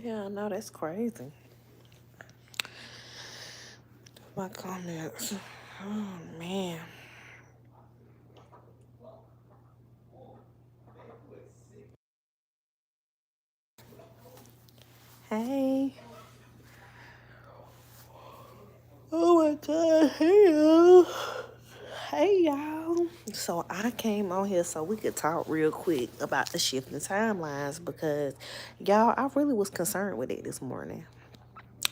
Yeah, I know that's crazy. My comments. Oh man. Hey. Oh my god. Hey y'all. Hey y'all. So I came on here so we could talk real quick about the shifting timelines because y'all, I really was concerned with it this morning.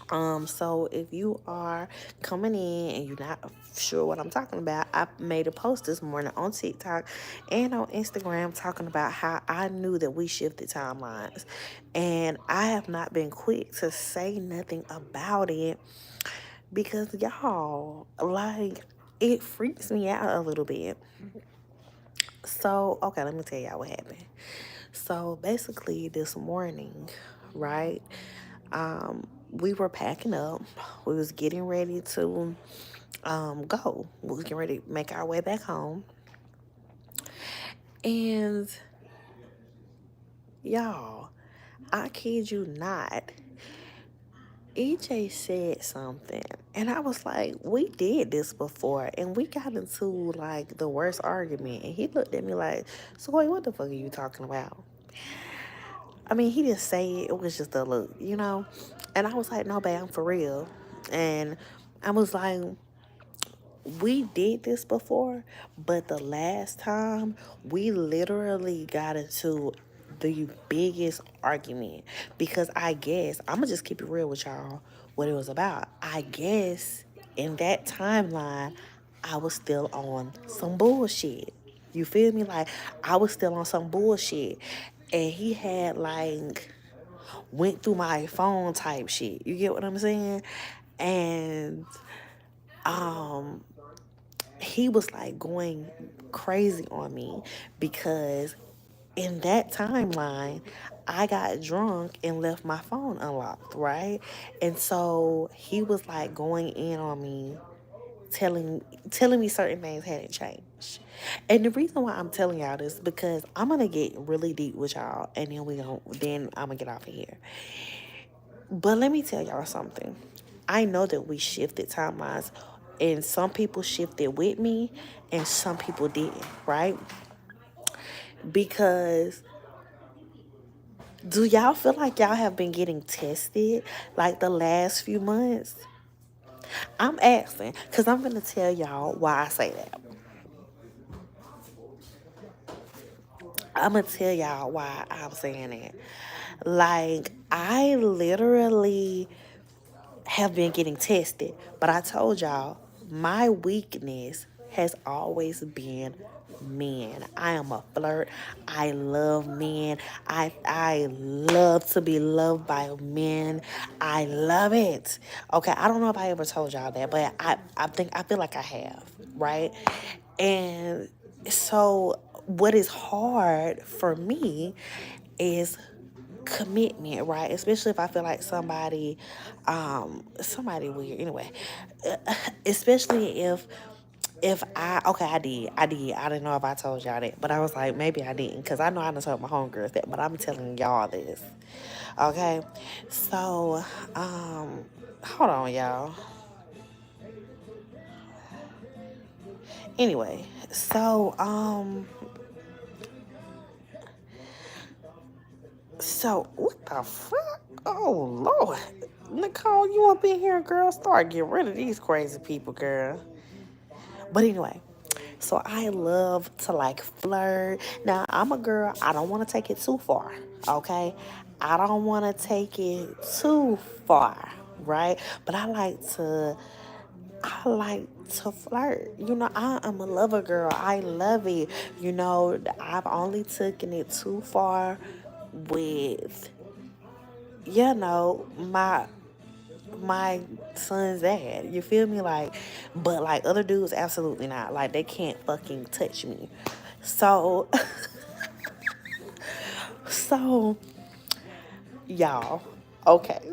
So if you are coming in and you're not sure what I'm talking about, I made a post this morning on TikTok and on Instagram talking about how I knew that we shifted timelines. And I have not been quick to say nothing about it because y'all, like, it freaks me out a little bit. So, okay, let me tell y'all what happened. So basically this morning, right? We were packing up. We was getting ready to go. We was getting ready to make our way back home. And y'all, I kid you not, EJ said something. And I was like, we did this before. And we got into like the worst argument. And he looked at me like, so wait, what the fuck are you talking about? I mean, he didn't say it. It was just a look, you know? And I was like, no, babe, I'm for real. And I was like, we did this before, but the last time we literally got into the biggest argument because I guess I'm gonna just keep it real with y'all what it was about. I guess in that timeline, I was still on some bullshit. You feel me? Like I was still on some bullshit, and he had like went through my phone type shit. You get what I'm saying? And um he was like going crazy on me because in that timeline I got drunk and left my phone unlocked, right? And so he was like going in on me, telling me certain things hadn't changed. And the reason why I'm telling y'all this because I'm gonna get really deep with y'all and then I'm gonna get off of here. But let me tell y'all something. I know that we shifted timelines, and some people shifted with me, and some people didn't, right? Because do y'all feel like y'all have been getting tested like the last few months? I'm asking, because I'm going to tell y'all why I say that. I'm going to tell y'all why I'm saying it. Like, I literally have been getting tested. But I told y'all, my weakness has always been men. I am a flirt. I love men. I love to be loved by men. I love it. Okay, I don't know if I ever told y'all that, but I feel like I have, right? And so what is hard for me is commitment, right? Especially if I feel like somebody weird. Anyway, especially if I didn't know if I told y'all that, but I was like, maybe I didn't, because I know I done told my homegirls that, but I'm telling y'all this, okay? So, hold on, y'all. Anyway, so what the fuck? Oh Lord, Nicole, you up in here, girl? Start getting rid of these crazy people, girl. But anyway, so I love to like flirt. Now, I'm a girl, I don't want to take it too far, okay? I don't want to take it too far, right? But I like to flirt. You know, I am a lover girl. I love it. You know, I've only taken it too far with, my son's dad. You feel me? Like, but like other dudes, absolutely not. Like they can't fucking touch me. So, so y'all, okay,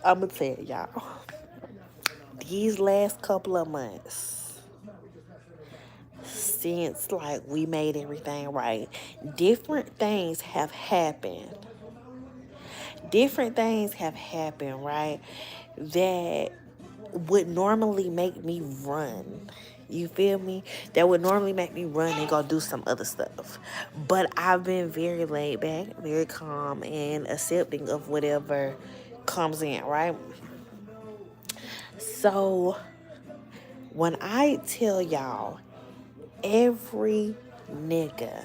I'm gonna tell y'all. These last couple of months, since like we made everything right, different things have happened different things have happened, right? That would normally make me run. You feel me? That would normally make me run and go do some other stuff. But I've been very laid back, very calm, and accepting of whatever comes in, right? So when I tell y'all, every nigga,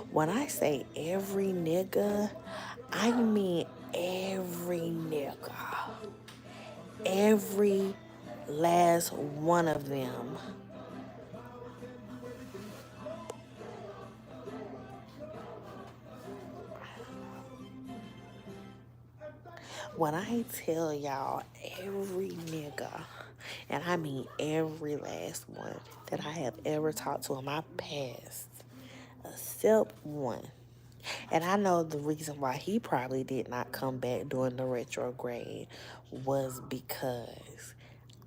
when I say every nigga, I mean every nigga. Every last one of them. When I tell y'all every nigga, and I mean every last one that I have ever talked to in my past, except one. And I know the reason why he probably did not come back during the retrograde was because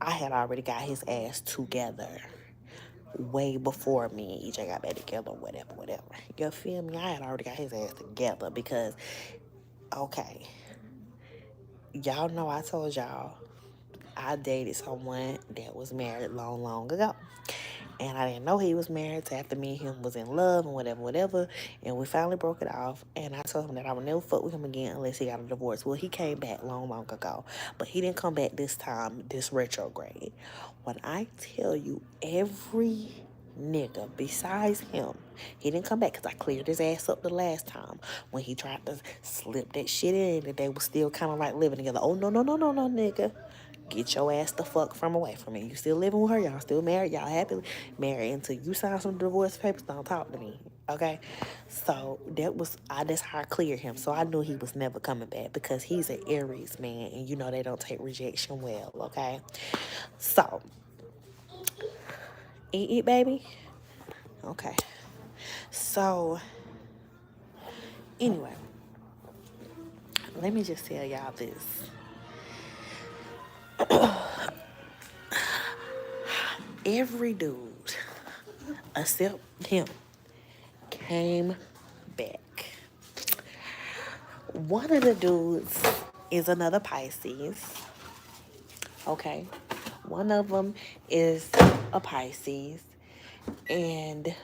I had already got his ass together way before me and EJ got back together, whatever. You feel me? I had already got his ass together because, okay, y'all know I told y'all I dated someone that was married long ago. And I didn't know he was married till after me and him was in love and whatever. And we finally broke it off. And I told him that I would never fuck with him again unless he got a divorce. Well, he came back long ago. But he didn't come back this time, this retrograde. When I tell you every nigga besides him, he didn't come back because I cleared his ass up the last time when he tried to slip that shit in and they were still kind of like living together. Oh, no, nigga. Get your ass the fuck from away from me. You still living with her. Y'all still married. Y'all happily married until you sign some divorce papers. Don't talk to me. Okay? So that's how I cleared him. So I knew he was never coming back because he's an Aries man and you know they don't take rejection well. Okay? So, eat, baby? Okay. So, anyway, let me just tell y'all this. Every dude, except him, came back. One of the dudes is another Pisces. Okay. One of them is a Pisces. And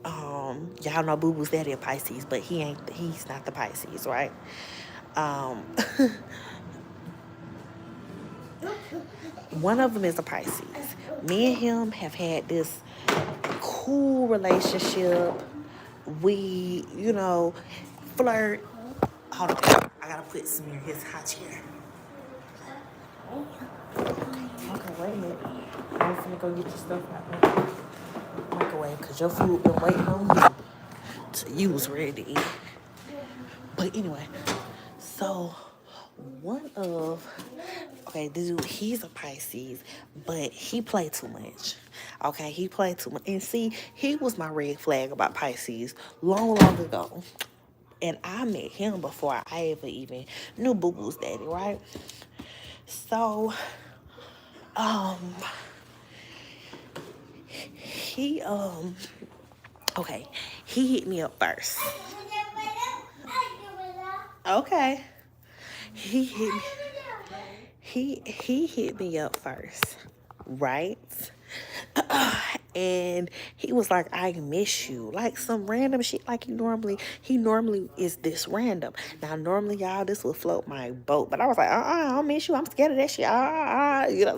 y'all know Boo Boo's daddy a Pisces, but he's not the Pisces, right? One of them is a Pisces. Me and him have had this cool relationship. We, flirt. Hold on. I gotta put some in his hot chair. Okay, wait a minute. I'm finna go get your stuff out there. Microwave, because your food been waiting on you till you was ready to eat. But anyway, so this dude, he's a Pisces, but he played too much. Okay, he played too much. And see, he was my red flag about Pisces long ago. And I met him before I ever even knew Boo Boo's daddy, right? So, he, he hit me up first. Okay. He hit me. He hit me up first, right? And he was like, I miss you. Like some random shit like he normally is this random. Now normally y'all this would float my boat. But I was like, I don't miss you. I'm scared of that shit.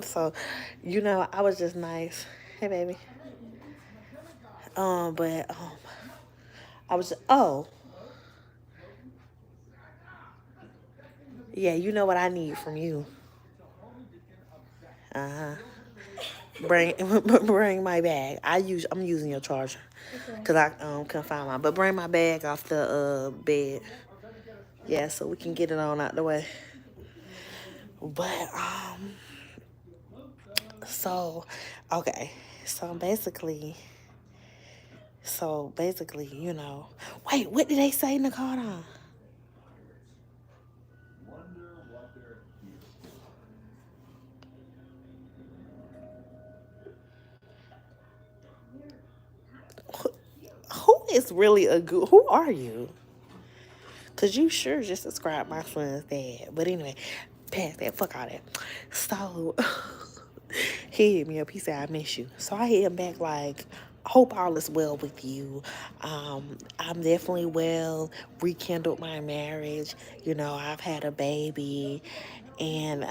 So, I was just nice. Hey baby. But I was yeah, you know what I need from you. Uh-huh. Bring my bag. I'm using your charger because I couldn't find mine. But bring my bag off the bed. Yeah, so we can get it on out the way. But so okay, so basically, wait, what did they say in the car? Who is really a good? Who are you? Cause you sure just described my son's dad. But anyway, past that, fuck all that. So he hit me up. He said, I miss you. So I hit him back like, hope all is well with you. I'm definitely well. Rekindled my marriage. You know, I've had a baby, and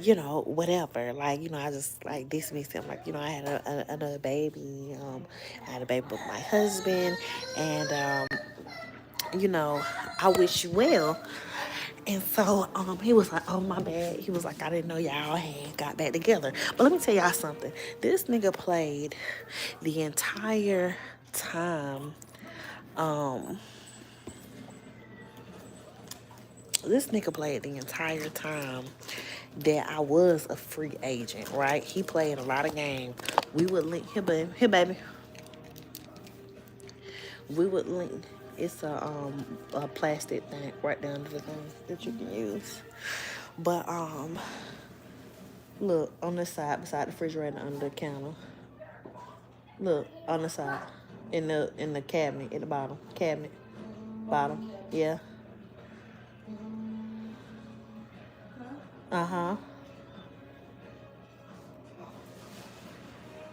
you know, whatever. Like, you know, I just like dismissed him. Like, you know, I had another baby. I had a baby with my husband, and you know, I wish you well. And so he was like, oh, my bad. He was like, I didn't know y'all had got back together. But let me tell y'all something. This nigga played the entire time. This nigga played the entire time that I was a free agent, right? He played a lot of games. We would link, here, baby. We would link. It's a plastic thing right down to the thing that you can use. But look on the side beside the refrigerator under the counter. Look on the side, in the cabinet at the bottom. Cabinet, bottom. Yeah. Uh-huh.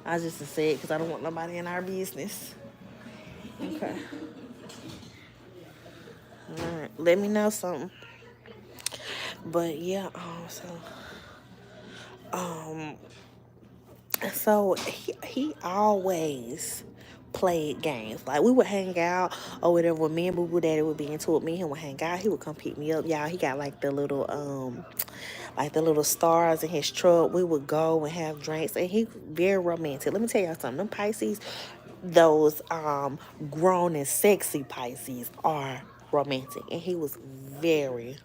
I just said it because I don't want nobody in our business. Okay. All right. Let me know something. But yeah. Um. So he always played games. Like, we would hang out or whatever. When me and Boo Boo Daddy would be into it, me and him would hang out. He would come pick me up. Y'all, he got like the little stars in his truck. We would go and have drinks, and he very romantic. Let me tell y'all something. Them Pisces, those grown and sexy Pisces are romantic, and he was very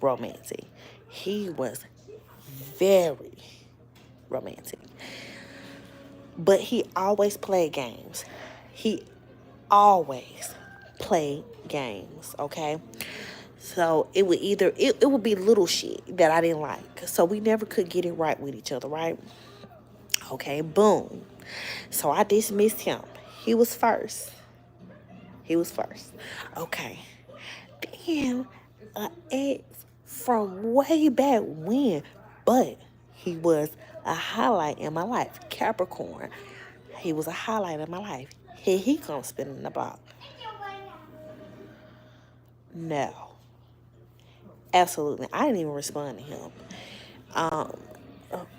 romantic. He was very romantic. But he always played games. He always played games, okay? So it would be little shit that I didn't like. So we never could get it right with each other, right? Okay, boom. So I dismissed him. He was first. He was first. Okay. Then an ex from way back when, but he was a highlight in my life. Capricorn. He was a highlight in my life. Here he comes spinning the block. No. Absolutely. I didn't even respond to him. Um,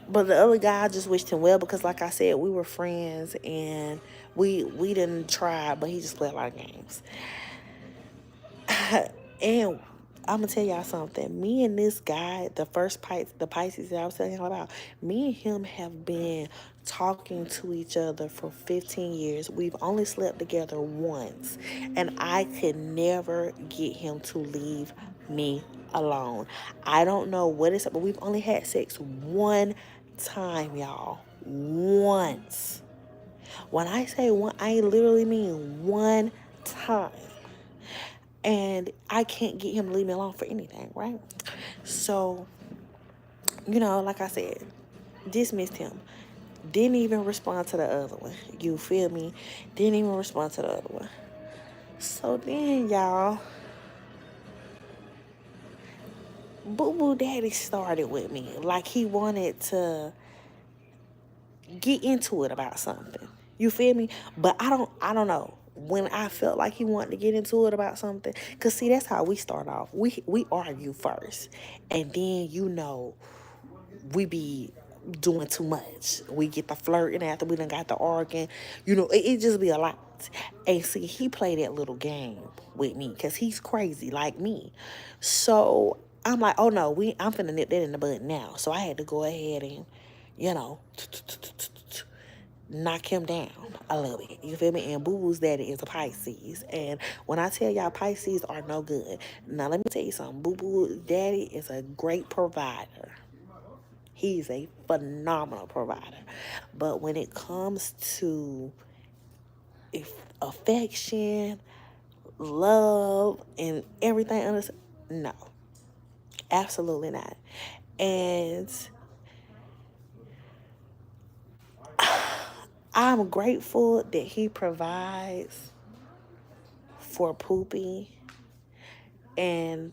but the other guy, I just wished him well because, like I said, we were friends and we didn't try, but he just played a lot of games. And I'm gonna tell y'all something. Me and this guy, the Pisces that I was telling y'all about, me and him have been talking to each other for 15 years. We've only slept together once, and I could never get him to leave me alone. I don't know what it's, but we've only had sex one time, y'all. Once. When I say one, I literally mean one time. And I can't get him to leave me alone for anything, right? So, you know, like I said, dismissed him. Didn't even respond to the other one. You feel me? Didn't even respond to the other one. So then, y'all, Boo Boo Daddy started with me. Like, he wanted to get into it about something. You feel me? But I don't know. When I felt like he wanted to get into it about something, cause see, that's how we start off. We argue first, and then, you know, we be doing too much. We get the flirting after we done got the arguing. You know, it just be a lot. And see, he played that little game with me because he's crazy like me. So I'm like, oh no, I'm finna nip that in the bud now. So I had to go ahead and, you know, knock him down a little bit. You feel me? And Boo Boo's daddy is a Pisces. And when I tell y'all, Pisces are no good. Now let me tell you something. Boo Boo's daddy is a great provider. He's a phenomenal provider. But when it comes to affection, love, and everything else, no. Absolutely not. And I'm grateful that he provides for Poopy. And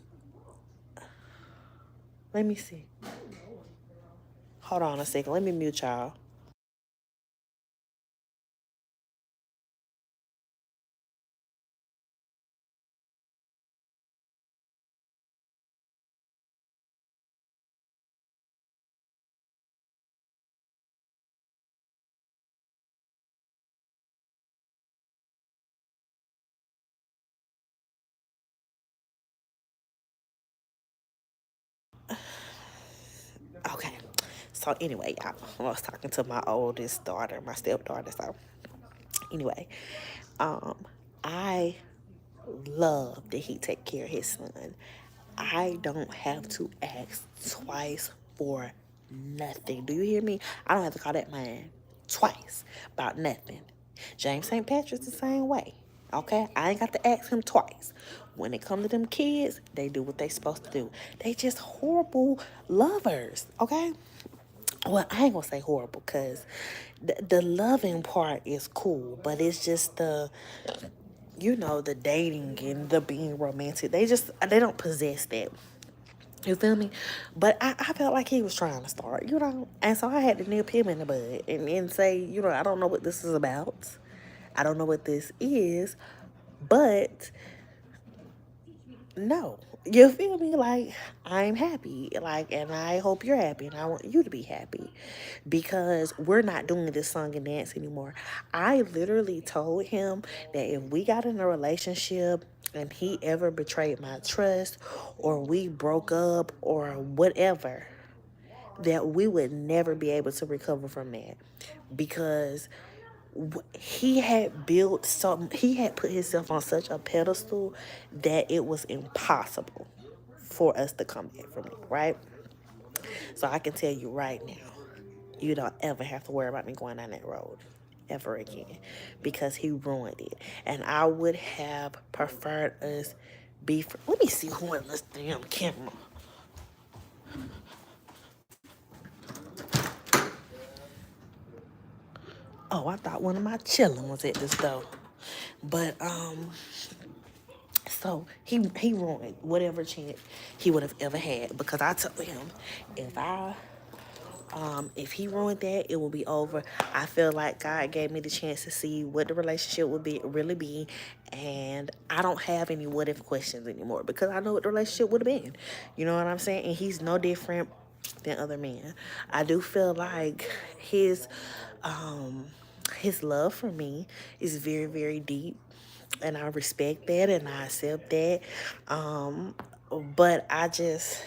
let me see. Hold on a second. Let me mute y'all. Okay. So anyway, y'all, I was talking to my oldest daughter, my stepdaughter. So anyway, um, I love that he take care of his son. I don't have to ask twice for nothing. Do you hear me? I don't have to call that man twice about nothing. James St. Patrick's the same way. Okay? I ain't got to ask him twice. When it comes to them kids, they do what they supposed to do. They just horrible lovers. Okay? Well, I ain't gonna say horrible because the loving part is cool, but it's just the dating and the being romantic. They don't possess that. You feel me? But I felt like he was trying to start. And so I had to nip him in the bud and say, I don't know what this is about. I don't know what this is, but no. You feel me? Like, I'm happy. Like, and I hope you're happy, and I want you to be happy because we're not doing this song and dance anymore. I literally told him that if we got in a relationship and he ever betrayed my trust or we broke up or whatever, that we would never be able to recover from that because he had put himself on such a pedestal that it was impossible for us to come back from it, right? So I can tell you right now, you don't ever have to worry about me going down that road ever again because he ruined it. And I would have preferred us let me see who in this damn camera. Oh, I thought one of my children was at this door. But so he ruined whatever chance he would have ever had because I told him if I if he ruined that, it will be over. I feel like God gave me the chance to see what the relationship would really be, and I don't have any what if questions anymore because I know what the relationship would have been. You know what I'm saying? And he's no different than other men. I do feel like his love for me is very, very deep, and I respect that and I accept that. Um, but I just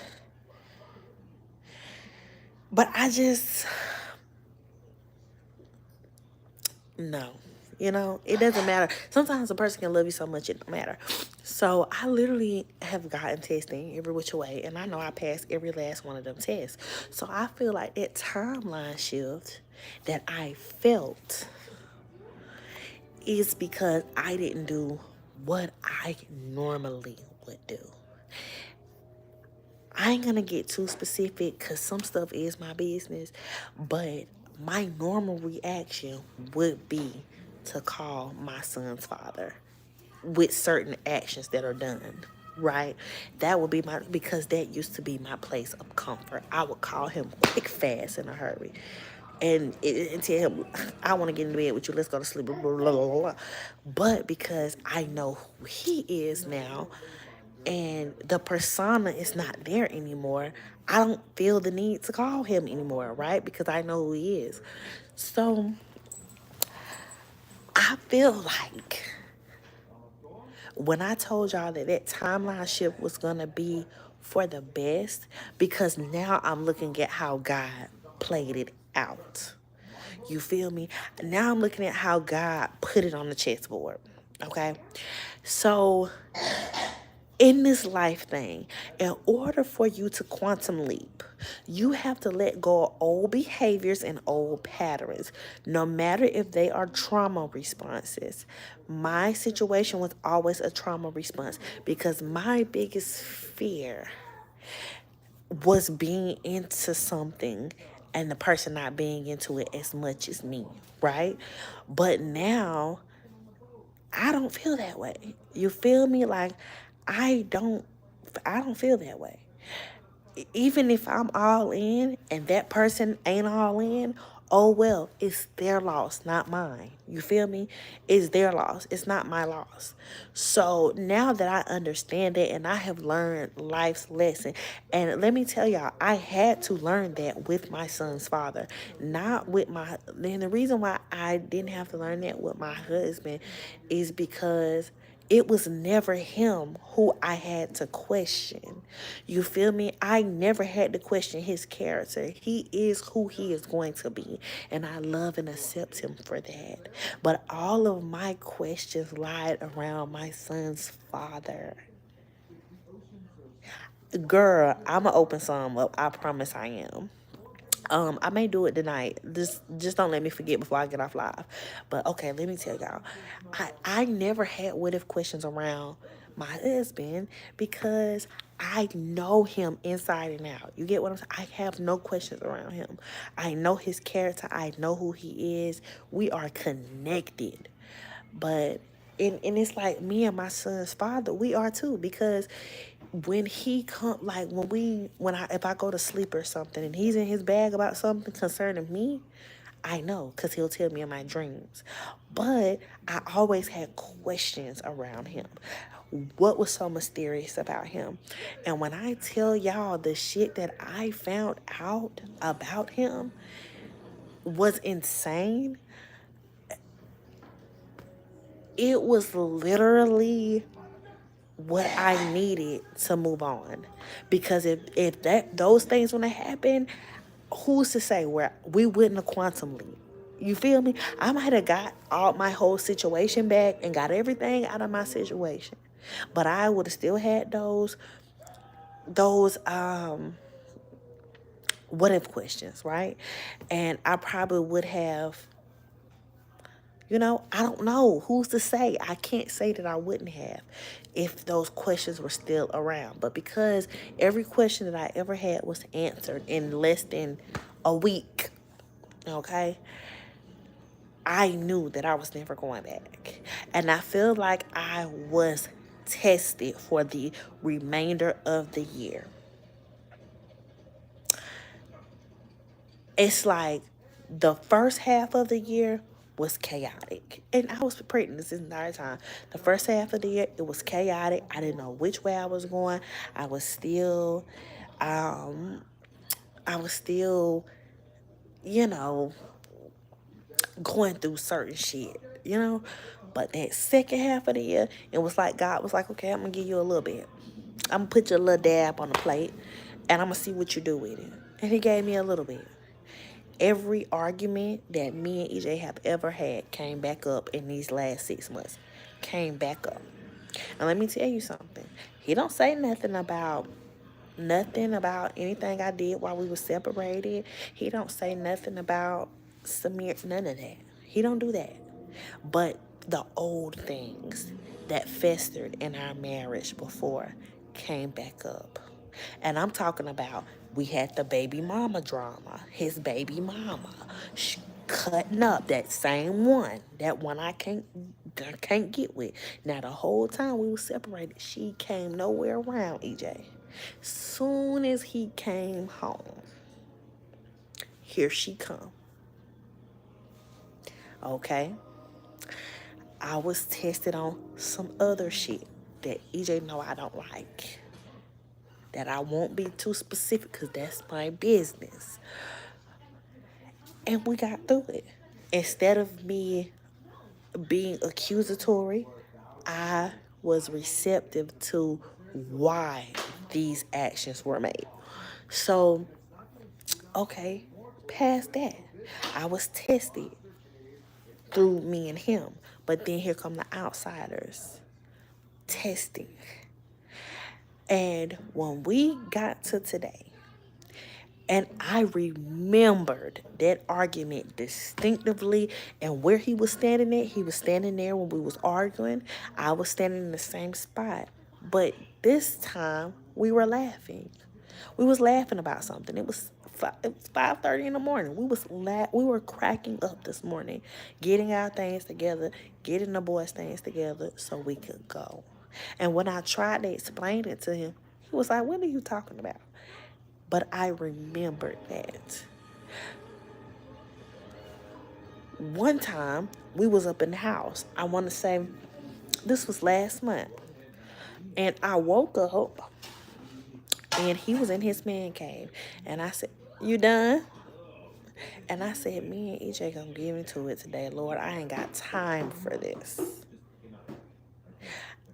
no. It doesn't matter. Sometimes a person can love you so much it don't matter. So I literally have gotten testing every which way, and I know I passed every last one of them tests. So I feel like that timeline shift that I felt is because I didn't do what I normally would do. I ain't gonna get too specific because some stuff is my business, but my normal reaction would be to call my son's father with certain actions that are done, right? That would be because that used to be my place of comfort. I would call him quick, fast, in a hurry. And tell him, I want to get into bed with you. Let's go to sleep. Blah, blah, blah, blah. But because I know who he is now, and the persona is not there anymore, I don't feel the need to call him anymore, right? Because I know who he is. So I feel like when I told y'all that timeline shift was going to be for the best, because now I'm looking at how God played it out. You feel me? Now I'm looking at how God put it on the chessboard. Okay? So in this life thing, in order for you to quantum leap, you have to let go of old behaviors and old patterns, no matter if they are trauma responses. My situation was always a trauma response because my biggest fear was being into something and the person not being into it as much as me, right? But now I don't feel that way. You feel me? Like, I don't, I don't feel that way. Even if I'm all in and that person ain't all in, oh well, it's their loss, not mine. You feel me? It's their loss. It's not my loss. So now that I understand it and I have learned life's lesson, and let me tell y'all, I had to learn that with my son's father, not with my. Then the reason why I didn't have to learn that with my husband is because it was never him who I had to question. You feel me? I never had to question his character. He is who he is going to be. And I love and accept him for that. But all of my questions lied around my son's father. Girl, I'ma open some up. I promise I am. I may do it tonight. Just don't let me forget before I get off live. But okay, let me tell y'all. I never had what if questions around my husband because I know him inside and out. You get what I'm saying? I have no questions around him. I know his character. I know who he is. We are connected. But and it's like me and my son's father, we are too, because when he come, like when I if I go to sleep or something and he's in his bag about something concerning me, I know because he'll tell me in my dreams. But I always had questions around him. What was so mysterious about him? And when I tell y'all the shit that I found out about him was insane, it was literally what I needed to move on. Because if that those things when they happen, who's to say where we wouldn't have quantum leap? You feel me? I might have got all my whole situation back and got everything out of my situation. But I would have still had those what if questions, right? And I probably would have, I don't know. Who's to say? I can't say that I wouldn't have if those questions were still around. But because every question that I ever had was answered in less than a week, okay, I knew that I was never going back. And I feel like I was tested for the remainder of the year. It's like the first half of the year was chaotic. And I was pregnant this entire time. The first half of the year, it was chaotic. I didn't know which way I was going. I was still, um, I was still, you know, going through certain shit. But that second half of the year, it was like God was like, okay, I'm going to give you a little bit. I'm going to put you a little dab on the plate, and I'm going to see what you do with it. And he gave me a little bit. Every argument that me and EJ have ever had came back up in these last 6 months. Came back up. And let me tell you something. He don't say nothing about anything I did while we were separated. He don't say nothing about Samir, none of that. He don't do that. But the old things that festered in our marriage before came back up. And I'm talking about we had the baby mama drama, his baby mama cutting up that same one, that one I can't get with. Now the whole time we were separated, she came nowhere around EJ. Soon as he came home, here she come. Okay? I was tested on some other shit that EJ know I don't like. That I won't be too specific because that's my business. And we got through it. Instead of me being accusatory, I was receptive to why these actions were made. So, okay, past that, I was tested through me and him. But then here come the outsiders testing. And when we got to today, and I remembered that argument distinctively and where he was standing at. He was standing there when we was arguing. I was standing in the same spot. But this time we were laughing. We was laughing about something. It was 5:30 in the morning. We were cracking up this morning, getting our things together, getting the boys' things together so we could go. And when I tried to explain it to him, he was like, "What are you talking about?" But I remembered that one time we was up in the house. I want to say this was last month, and I woke up and he was in his man cave, and I said, "You done?" And I said, "Me and EJ gonna get into it today, Lord. I ain't got time for this."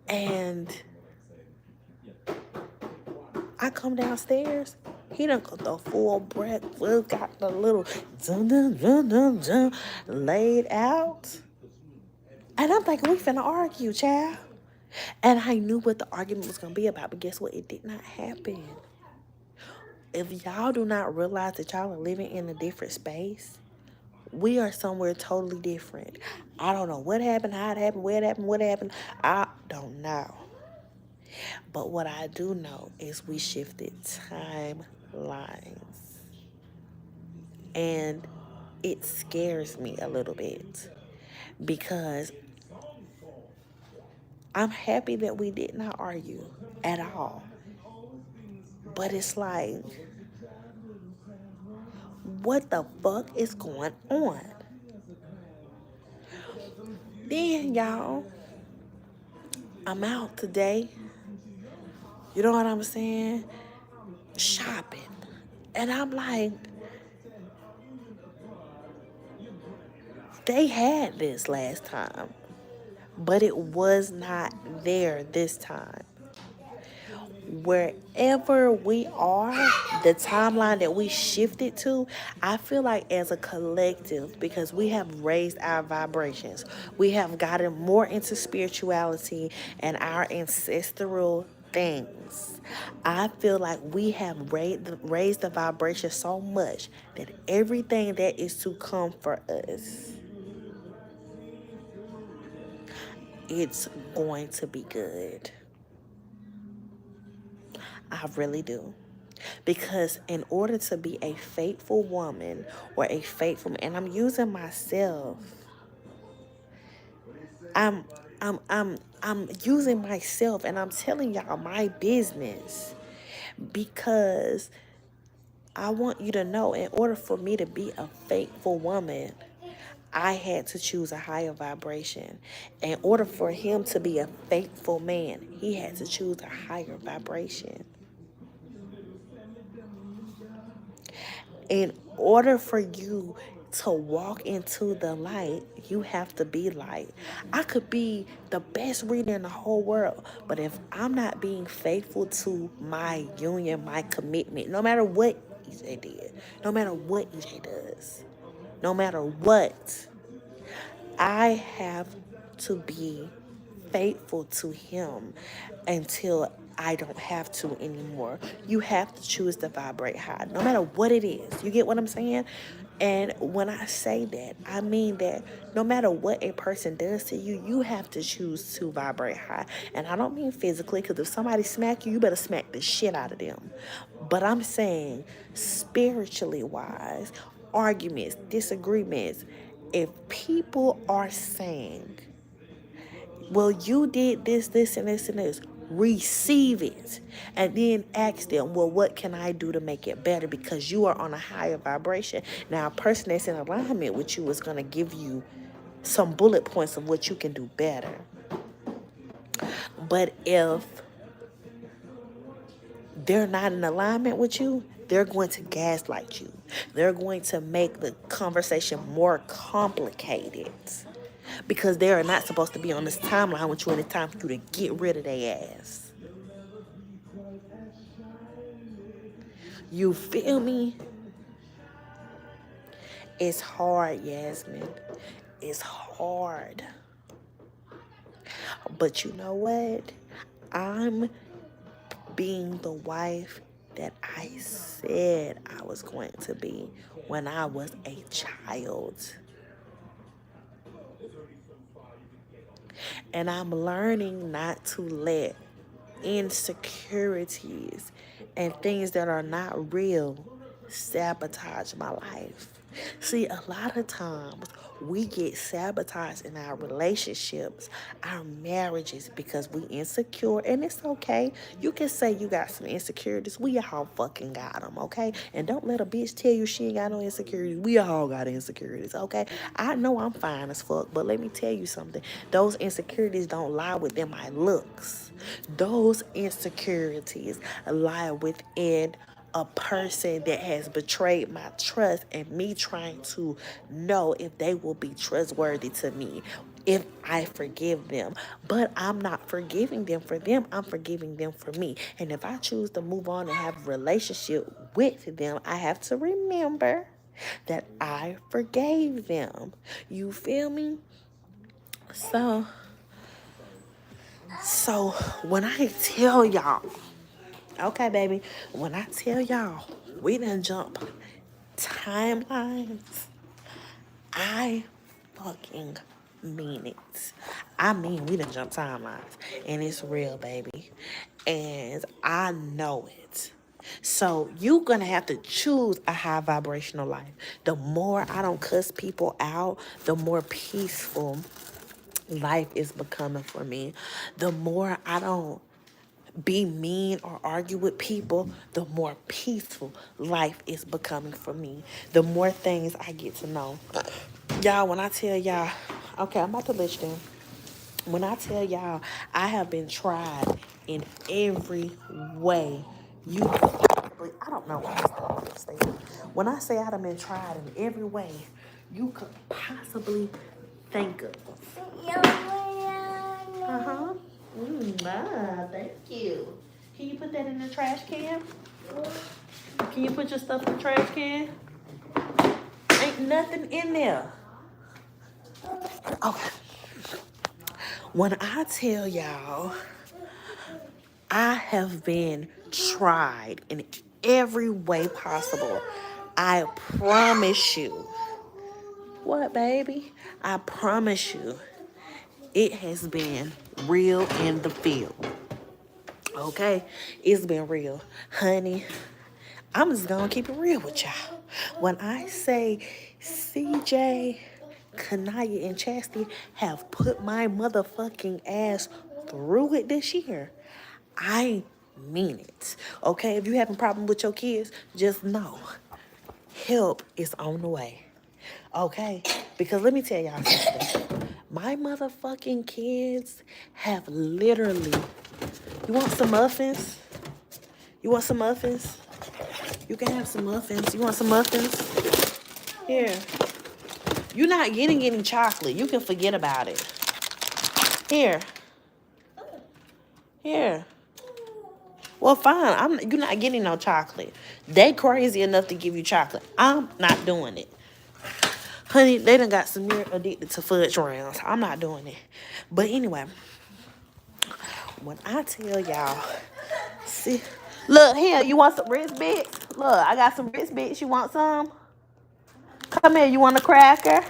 And I come downstairs. He done got the full breakfast, got the little dun dun dun dun dun laid out. And I'm thinking, we finna argue, child. And I knew what the argument was gonna be about, but guess what? It did not happen. If y'all do not realize that y'all are living in a different space, we are somewhere totally different. I don't know what happened, how it happened, where it happened, what happened. I don't know. But what I do know is we shifted timelines. And it scares me a little bit because I'm happy that we did not argue at all. But it's like, what the fuck is going on? Then, y'all, I'm out today. You know what I'm saying? Shopping. And I'm like, they had this last time, but it was not there this time. Wherever we are, the timeline that we shifted to, I feel like as a collective, because we have raised our vibrations, we have gotten more into spirituality and our ancestral things. I feel like we have raised the vibration so much that everything that is to come for us, it's going to be good. I really do. Because in order to be a faithful woman or a faithful man, and I'm using myself, I'm I'm using myself and I'm telling y'all my business because I want you to know, in order for me to be a faithful woman, I had to choose a higher vibration. In order for him to be a faithful man, he had to choose a higher vibration. In order for you to walk into the light, you have to be light. I could be the best reader in the whole world, but if I'm not being faithful to my union, my commitment, no matter what EJ did, no matter what EJ does, no matter what, I have to be faithful to him until I don't have to anymore. You have to choose to vibrate high, no matter what it is. You get what I'm saying? And when I say that, I mean that no matter what a person does to you, you have to choose to vibrate high. And I don't mean physically, because if somebody smack you, you better smack the shit out of them. But I'm saying spiritually wise, arguments, disagreements, if people are saying, well, you did this, this, and this, and this, receive it. And then ask them, well, what can I do to make it better? Because you are on a higher vibration. Now, a person that's in alignment with you is going to give you some bullet points of what you can do better. But if they're not in alignment with you, they're going to gaslight you. They're going to make the conversation more complicated because they are not supposed to be on this timeline with you, and it's time for you to get rid of their ass. You feel me? It's hard, Yasmin. It's hard. But you know what? I'm being the wife that I said I was going to be when I was a child. And I'm learning not to let insecurities and things that are not real sabotage my life. See, a lot of times we get sabotaged in our relationships, our marriages, because we insecure, and it's okay. You can say you got some insecurities. We all fucking got them, okay? And don't let a bitch tell you she ain't got no insecurities. We all got insecurities, okay? I know I'm fine as fuck, but let me tell you something. Those insecurities don't lie within my looks. Those insecurities lie within a person that has betrayed my trust and me trying to know if they will be trustworthy to me if I forgive them. But I'm not forgiving them for them. I'm forgiving them for me. And if I choose to move on and have a relationship with them, I have to remember that I forgave them. You feel me? So when I tell y'all, okay, baby, when I tell y'all, we done jump timelines, I fucking mean it. I mean, we done jump timelines, and it's real, baby, and I know it. So you gonna have to choose a high vibrational life. The more I don't cuss people out, the more peaceful life is becoming for me. The more I don't be mean or argue with people, the more peaceful life is becoming for me. The more things I get to know. Y'all, when I tell y'all, okay, I'm about to let you down. When I tell y'all, I have been tried in every way. I don't know what I'm saying. When I say I've been tried in every way you could possibly think of. Uh-huh. Thank you. Can you put that in the trash can? Can you put your stuff in the trash can? Ain't nothing in there. Okay. When I tell y'all, I have been tried in every way possible. I promise you. What, baby? I promise you, it has been real in the field. Okay? It's been real. Honey, I'm just gonna keep it real with y'all. When I say CJ, Kanaya, and Chastity have put my motherfucking ass through it this year, I mean it. Okay? If you having a problem with your kids, just know help is on the way. Okay? Because let me tell y'all something. My motherfucking kids have literally... You want some muffins? You want some muffins? You can have some muffins. You want some muffins? Here. You're not getting any chocolate. You can forget about it. Here. Here. Well, fine. You're not getting no chocolate. They crazy enough to give you chocolate. I'm not doing it. Honey, they done got some near addicted to fudge rounds. I'm not doing it. But anyway, when I tell y'all, see, look here, you want some Ritz Bits? Look, I got some Ritz Bits. You want some? Come here, you want a cracker?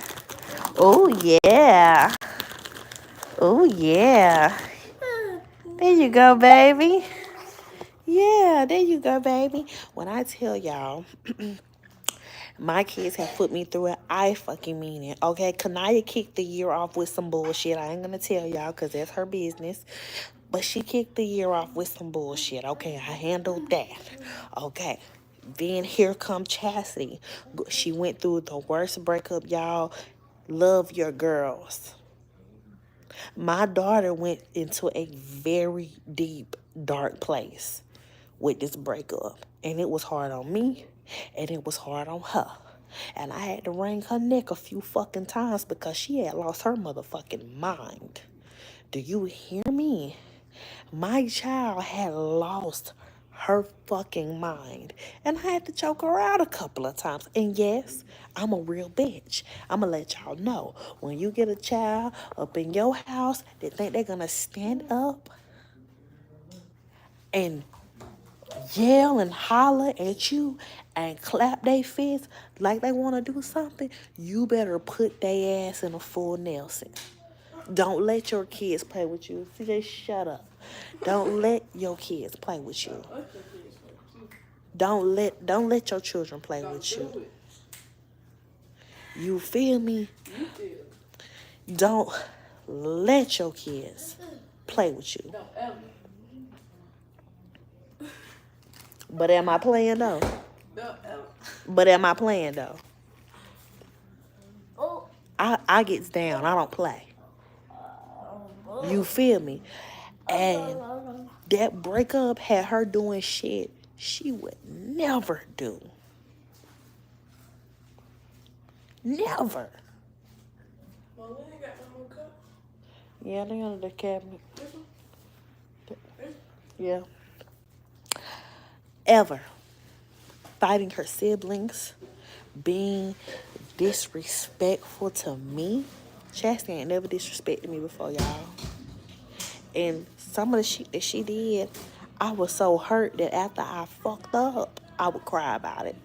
Oh, yeah. Oh, yeah. There you go, baby. Yeah, there you go, baby. When I tell y'all, my kids have put me through it, I fucking mean it. Okay, Kanaya kicked the year off with some bullshit. I ain't gonna tell y'all because that's her business. But she kicked the year off with some bullshit. Okay, I handled that. Okay. Then here come Chastity. She went through the worst breakup, y'all. Love your girls. My daughter went into a very deep, dark place with this breakup. And it was hard on me, and it was hard on her. And I had to wring her neck a few fucking times because she had lost her motherfucking mind. Do you hear me? My child had lost her fucking mind. And I had to choke her out a couple of times. And yes, I'm a real bitch. I'm going to let y'all know. When you get a child up in your house that think they're going to stand up and yell and holler at you and clap their fists like they want to do something, you better put their ass in a full Nelson. Don't let your kids play with you. CJ, shut up. Don't let your kids play with you. Don't let your children play with you. You feel me? Don't let your kids play with you. But am I playing though? But am I playing though? I gets down. I don't play. You feel me? And that breakup had her doing shit she would never do. Never. Well, we ain't got no more cups. Yeah, they under the cabinet. Yeah. Ever. Fighting her siblings. Being disrespectful to me. Chastity ain't never disrespected me before, y'all. And some of the shit that she did, I was so hurt that after I fucked up, I would cry about it.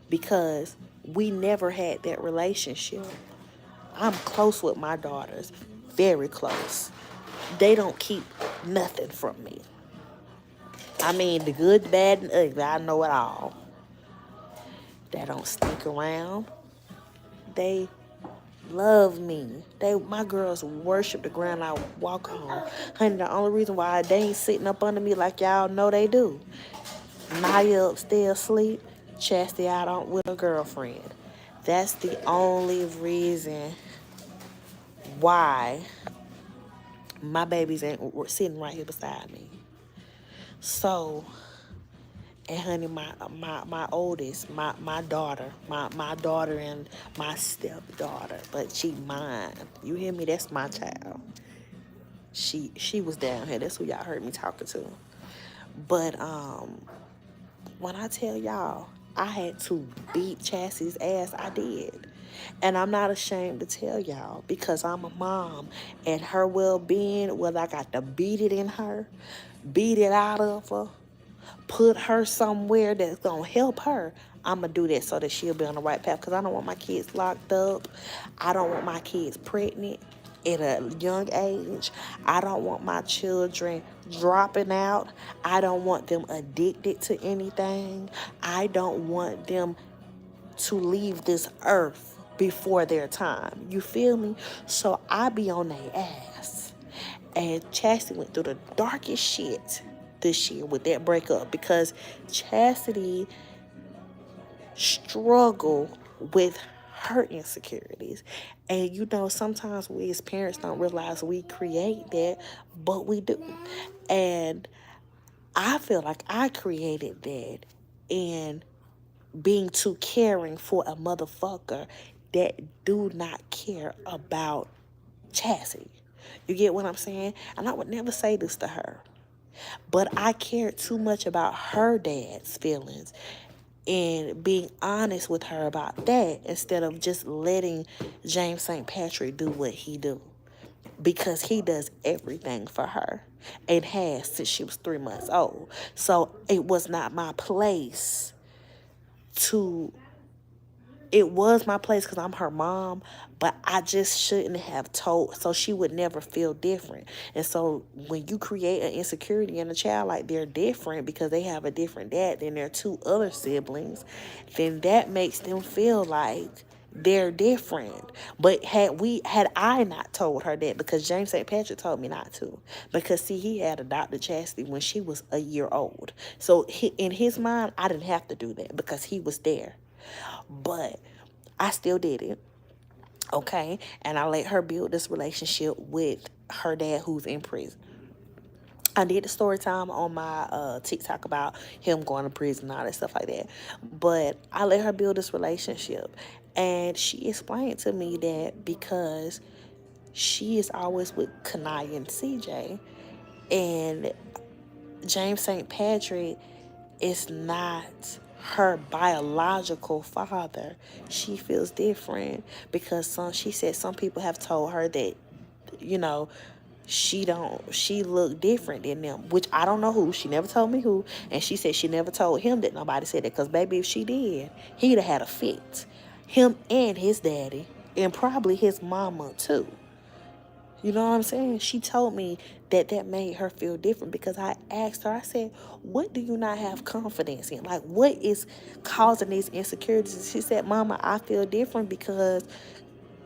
Because we never had that relationship. I'm close with my daughters. Very close. They don't keep nothing from me. I mean, the good, the bad, and ugly, I know it all. They don't stick around. They love me. My girls worship the ground I walk on. Honey, the only reason why they ain't sitting up under me like y'all know they do. Naya upstairs asleep, Chastity out on with a girlfriend. That's the only reason why my babies ain't sitting right here beside me. So, and honey, my oldest, my daughter, my daughter and my stepdaughter, but she mine. You hear me? That's my child. She was down here. That's who y'all heard me talking to. But when I tell y'all, I had to beat Chastity's ass, I did. And I'm not ashamed to tell y'all because I'm a mom and her well-being, whether I got to beat it in her, beat it out of her, put her somewhere that's going to help her, I'm going to do that so that she'll be on the right path because I don't want my kids locked up. I don't want my kids pregnant at a young age. I don't want my children dropping out. I don't want them addicted to anything. I don't want them to leave this earth before their time. You feel me? So I be on their ass. And Chastity went through the darkest shit this year with that breakup because Chastity struggled with her insecurities. And you know, sometimes we as parents don't realize we create that, but we do. And I feel like I created that in being too caring for a motherfucker that do not care about Chastity. You get what I'm saying? And I would never say this to her. But I cared too much about her dad's feelings and being honest with her about that instead of just letting James St. Patrick do what he do. Because he does everything for her and has since she was 3 months old. So it was not my place it was my place because I'm her mom, but I just shouldn't have told, so she would never feel different. And so when you create an insecurity in a child, like they're different because they have a different dad than their 2 other siblings, then that makes them feel like they're different. But had I not told her that, because James St. Patrick told me not to, because see, he had adopted Chastity when she was a year old. So in his mind, I didn't have to do that because he was there. But I still did it, okay? And I let her build this relationship with her dad who's in prison. I did the story time on my TikTok about him going to prison and all that stuff like that. But I let her build this relationship. And she explained to me that because she is always with Kanai and CJ, and James St. Patrick is not her biological father. She feels different because she said some people have told her that, you know, she look different than them, which I don't know who. She never told me who. And she said she never told him that nobody said that, because baby, if she did, he'd have had a fit. Him and his daddy, and probably his mama too. You know what I'm saying? She told me that that made her feel different because I asked her, I said, what do you not have confidence in? Like, what is causing these insecurities? She said, Mama, I feel different because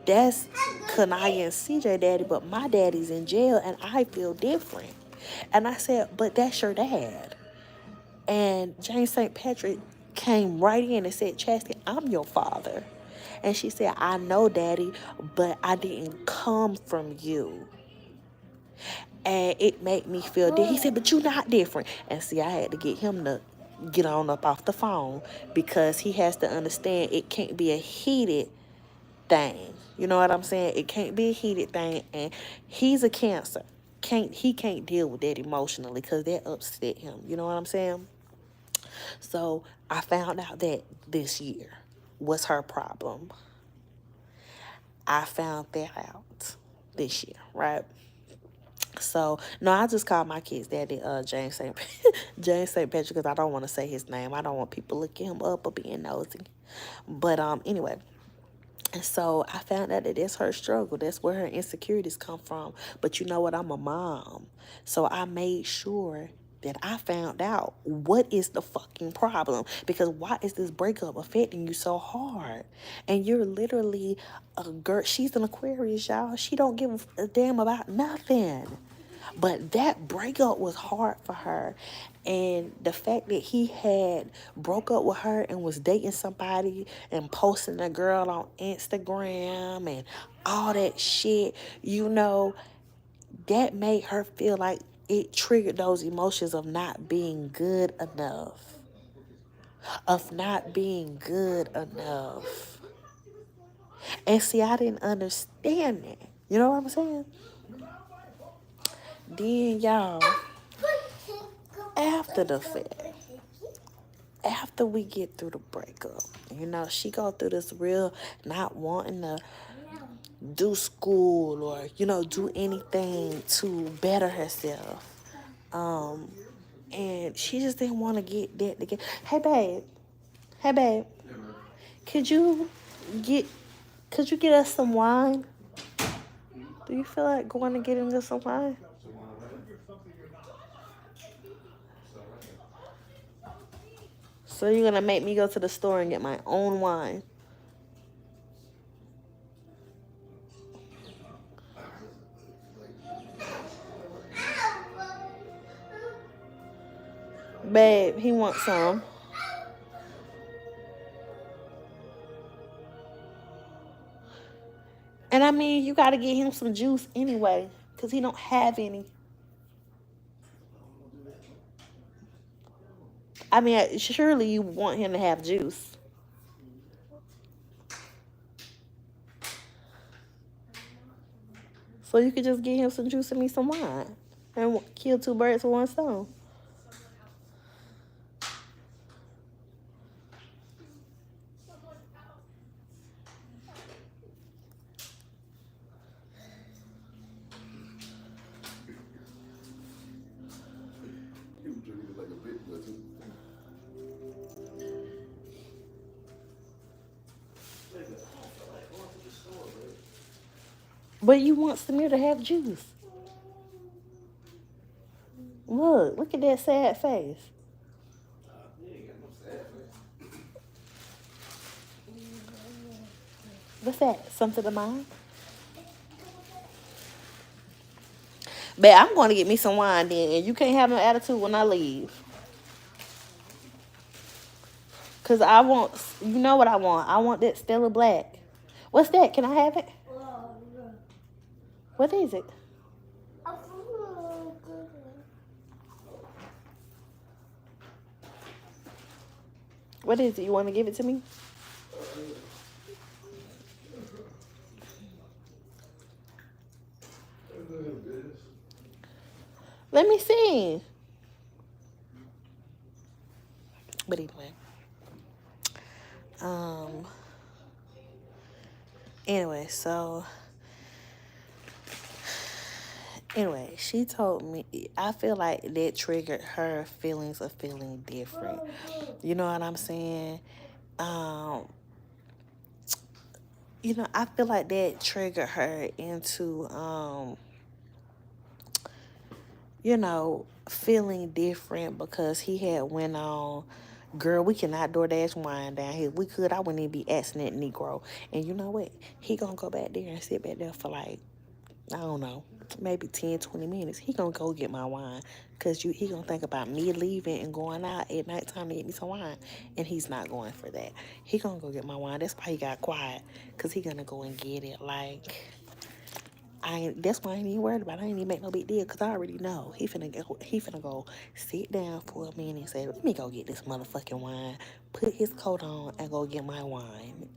that's Kanaya and CJ daddy, but my daddy's in jail and I feel different. And I said, but that's your dad. And James St. Patrick came right in and said, Chastity, I'm your father. And she said, I know, Daddy, but I didn't come from you. And it made me feel different. He said, but you're not different. And see, I had to get him to get on up off the phone because he has to understand it can't be a heated thing. You know what I'm saying? It can't be a heated thing. And he's a Cancer. He can't deal with that emotionally because that upset him. You know what I'm saying? So I found out that this year was her problem. I found that out this year, right? So no, I just call my kids daddy James St. James St. Patrick because I don't want to say his name. I don't want people looking him up or being nosy. But anyway, and so I found out that that's her struggle. That's where her insecurities come from. But you know what? I'm a mom. So I made sure that I found out what is the fucking problem. Because why is this breakup affecting you so hard? And you're literally a girl. She's an Aquarius, y'all. She don't give a damn about nothing. But that breakup was hard for her. And the fact that he had broke up with her and was dating somebody and posting a girl on Instagram and all that shit, you know, that made her feel like it triggered those emotions of not being good enough. Of not being good enough. And see, I didn't understand that. You know what I'm saying? Then, y'all, after the fact, after we get through the breakup, you know, she go through this real not wanting to do school or, you know, do anything to better herself. And she just didn't want to get that together. Hey babe, could you get us some wine? Do you feel like going to get into some wine? So you're gonna make me go to the store and get my own wine? Babe, he wants some. And I mean, you gotta get him some juice anyway, because he don't have any. I mean, surely you want him to have juice. So you could just get him some juice and me some wine. And kill two birds with one stone. But you want Samir to have juice. Look at that sad face. What's that? Something of mine? But I'm going to get me some wine then, and you can't have no attitude when I leave. Because I want, you know what I want? I want that Stella Black. What's that? Can I have it? What is it? What is it? You want to give it to me? Let me see. But anyway. Anyway, so anyway, she told me, I feel like that triggered her feelings of feeling different. You know what I'm saying? I feel like that triggered her into, feeling different because he had went on, girl, we cannot DoorDash wine down here. We could, I wouldn't even be asking that Negro. And you know what? He gonna go back there and sit back there for like, I don't know, maybe 10, 20 minutes. He gonna go get my wine because he gonna think about me leaving and going out at nighttime to get me some wine. And he's not going for that. He gonna go get my wine. That's why he got quiet, because he gonna go and get it. Like, that's why I ain't even worried about it. I ain't even make no big deal because I already know he finna go sit down for a minute and say, let me go get this motherfucking wine, put his coat on and go get my wine.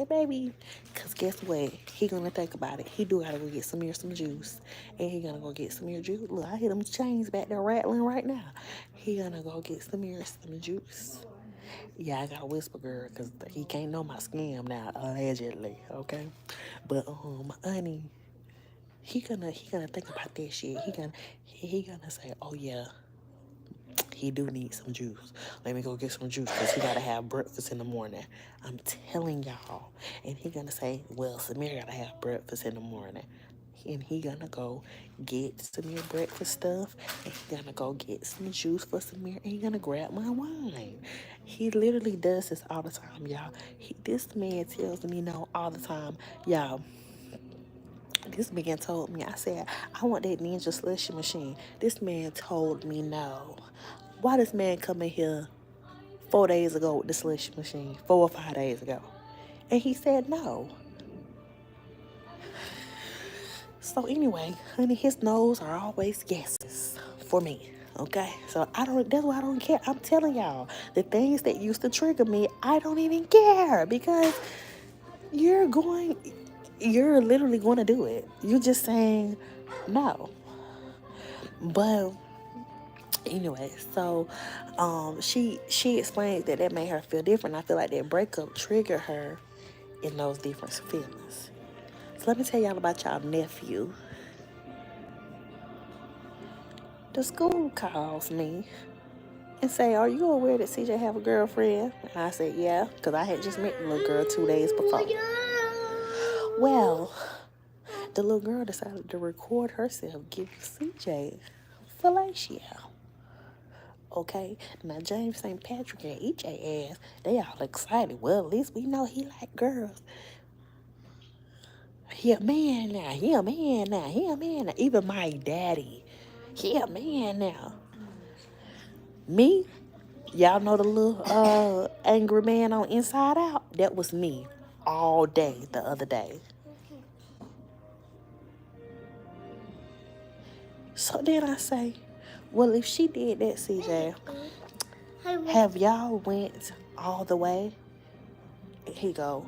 Baby, because guess what? He gonna think about it. He do gotta go get some juice. And he gonna go get some juice. Look, I hear them chains back there rattling right now. He gonna go get some juice. Yeah, I gotta whisper, girl, because he can't know my scam now, allegedly, okay? But, honey, he gonna think about that shit. He gonna say, oh yeah, he do need some juice. Let me go get some juice because he gotta have breakfast in the morning. I'm telling y'all. And he gonna say, well, Samir gotta have breakfast in the morning. And he gonna go get Samir breakfast stuff. And he gonna go get some juice for Samir. And he gonna grab my wine. He literally does this all the time, y'all. This man tells me no all the time. Y'all, this man told me, I said, I want that ninja slushy machine. This man told me no. Why this man come in here 4 days ago with the slushy machine, 4 or 5 days ago? And he said no. So anyway, honey, his no's are always yeses for me. Okay? So that's why I don't care. I'm telling y'all, the things that used to trigger me, I don't even care because you're literally going to do it. You're just saying no. But anyway, so she explained that made her feel different. I feel like that breakup triggered her in those different feelings. So let me tell y'all about y'all nephew. The school calls me and say, are you aware that CJ have a girlfriend? And I said, yeah, because I had just met the little girl 2 days before. Well, the little girl decided to record herself giving CJ fellatio. Okay, now James St. Patrick and EJ ass, they all excited. Well, at least we know he like girls. He a man now. He a man now. He a man now. Even my daddy, he a man now. Me, y'all know the little angry man on Inside Out? That was me all day the other day. So then I say, well, if she did that, CJ, have y'all went all the way? He go,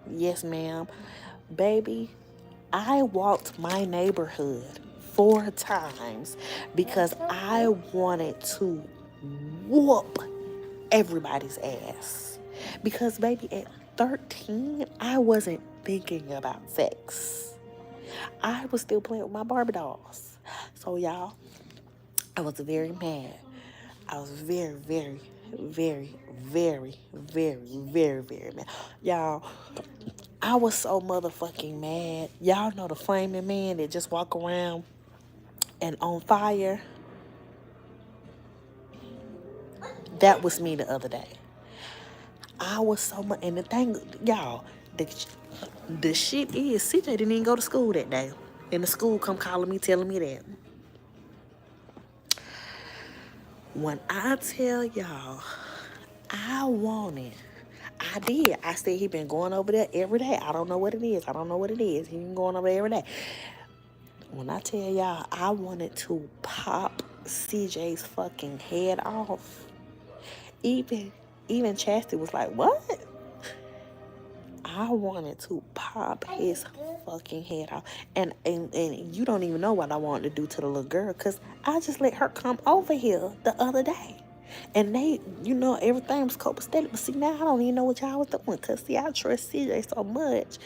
yes, ma'am. Baby, I walked my neighborhood 4 times because I wanted to whoop everybody's ass. Because, baby, at 13, I wasn't thinking about sex. I was still playing with my Barbie dolls. So, y'all, I was very mad. I was very, very, very, very, very, very, very mad. Y'all, I was so motherfucking mad. Y'all know the flaming man that just walk around and on fire? That was me the other day. I was so much, and the thing, y'all, the shit is, CJ didn't even go to school that day. And the school come calling me, telling me that. When I tell y'all, I wanted, I did. I said he been going over there every day. I don't know what it is. I don't know what it is. He been going over there every day. When I tell y'all, I wanted to pop CJ's fucking head off. Even Chastity was like, what? I wanted to pop his fucking head off. And you don't even know what I wanted to do to the little girl, because I just let her come over here the other day. And they, everything was copacetic. But see, now I don't even know what y'all was doing. Because, see, I trust CJ so much.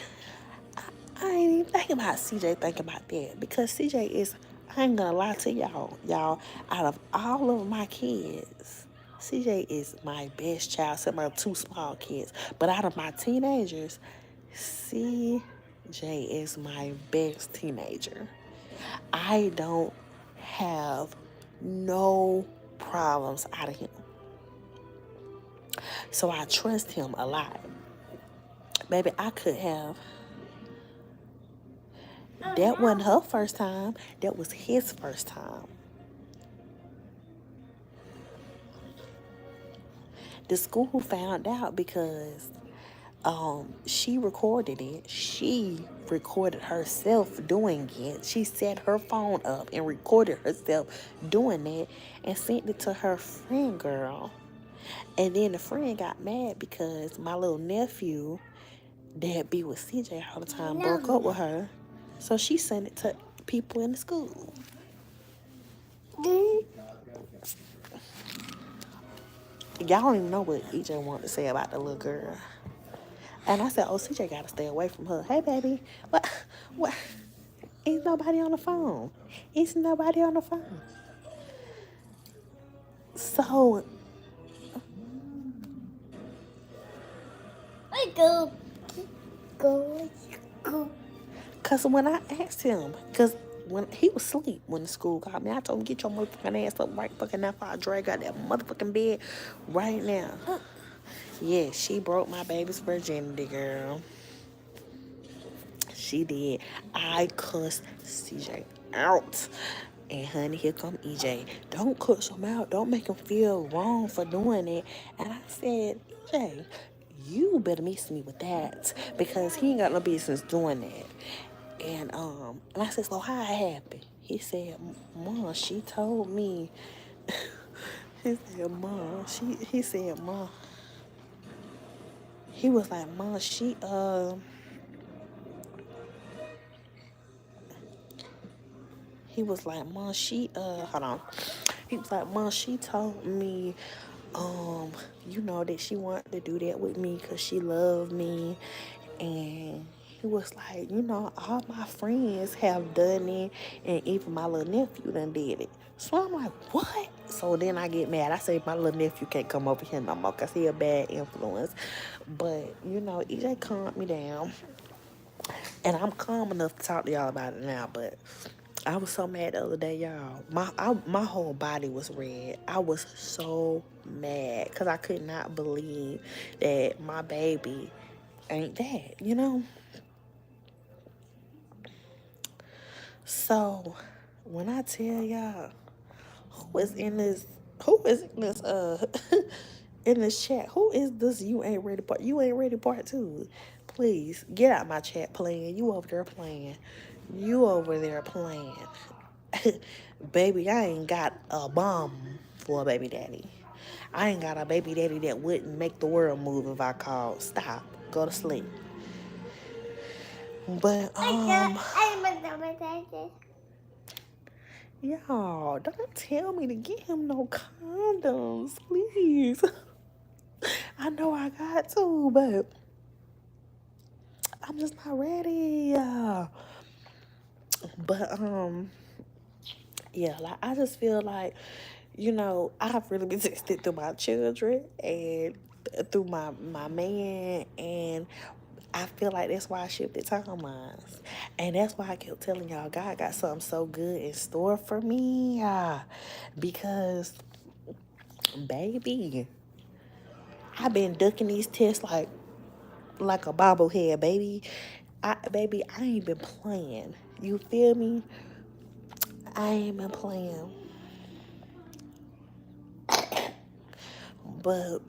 I ain't even thinking about CJ thinking about that. Because CJ is, I ain't going to lie to y'all. Y'all, out of all of my kids, CJ is my best child, except my 2 small kids. But out of my teenagers, CJ is my best teenager. I don't have no problems out of him. So I trust him a lot. Baby, I could have. That wasn't her first time. That was his first time. The school found out because she recorded it. She recorded herself doing it. She set her phone up and recorded herself doing it and sent it to her friend girl. And then the friend got mad because my little nephew that be with CJ all the time broke up with her. So she sent it to people in the school. Y'all don't even know what EJ wanted to say about the little girl. And I said, oh, CJ got to stay away from her. Hey, baby, what? Ain't nobody on the phone. It's nobody on the phone. So, I go. because when I asked him, because when he was asleep when the school called me, I told him, get your motherfucking ass up right fucking now before I drag out that motherfucking bed right now. Yeah, she broke my baby's virginity, girl. She did. I cussed CJ out. And honey, here come EJ. Don't cuss him out. Don't make him feel wrong for doing it. And I said, EJ, you better miss me with that because he ain't got no business doing that. And I said, so how it happened? He said, Mom, she told me. He said, Mom. He was like, Mom, he was like, Mom, hold on. He was like, Mom, she told me, that she wanted to do that with me because she loved me. And he was like, all my friends have done it, and even my little nephew done did it. So I'm like, what? So then I get mad. I say, my little nephew can't come over here no more because he a bad influence. But, EJ calmed me down. And I'm calm enough to talk to y'all about it now, but I was so mad the other day, y'all. My whole body was red. I was so mad because I could not believe that my baby ain't that. So when I tell y'all who is in this, who is in this, in this chat, who is this? You ain't ready part. You ain't ready part two. Please get out my chat playing. You over there playing. You over there playing. Baby, I ain't got a bomb for a baby daddy. I ain't got a baby daddy that wouldn't make the world move if I called. Stop. Go to sleep. But y'all, don't tell me to get him no condoms, please. I know I got to, but I'm just not ready. But yeah, like I just feel like, I've really been tested through my children and through my man, and I feel like that's why I shifted timelines. And that's why I kept telling y'all God got something so good in store for me. Because baby, I've been ducking these tests like a bobblehead, baby. I ain't been playing. You feel me? I ain't been playing. But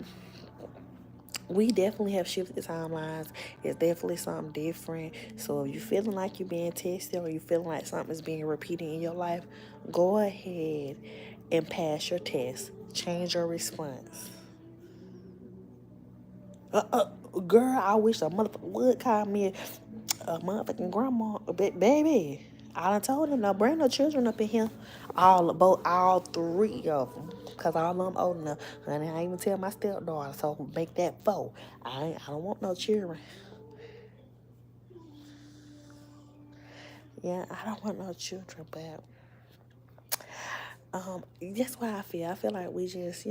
we definitely have shifted timelines. It's definitely something different. So if you're feeling like you're being tested or you're feeling like something is being repeated in your life, go ahead and pass your test. Change your response. Girl, I wish a motherfucker would call me a motherfucking grandma. But baby, I done told them, no, bring no children up in here. All three of them. Because all of them old enough. Honey, I even tell my stepdaughter, so make that four. I don't want no children. Yeah, I don't want no children, but that's what I feel. I feel like we just,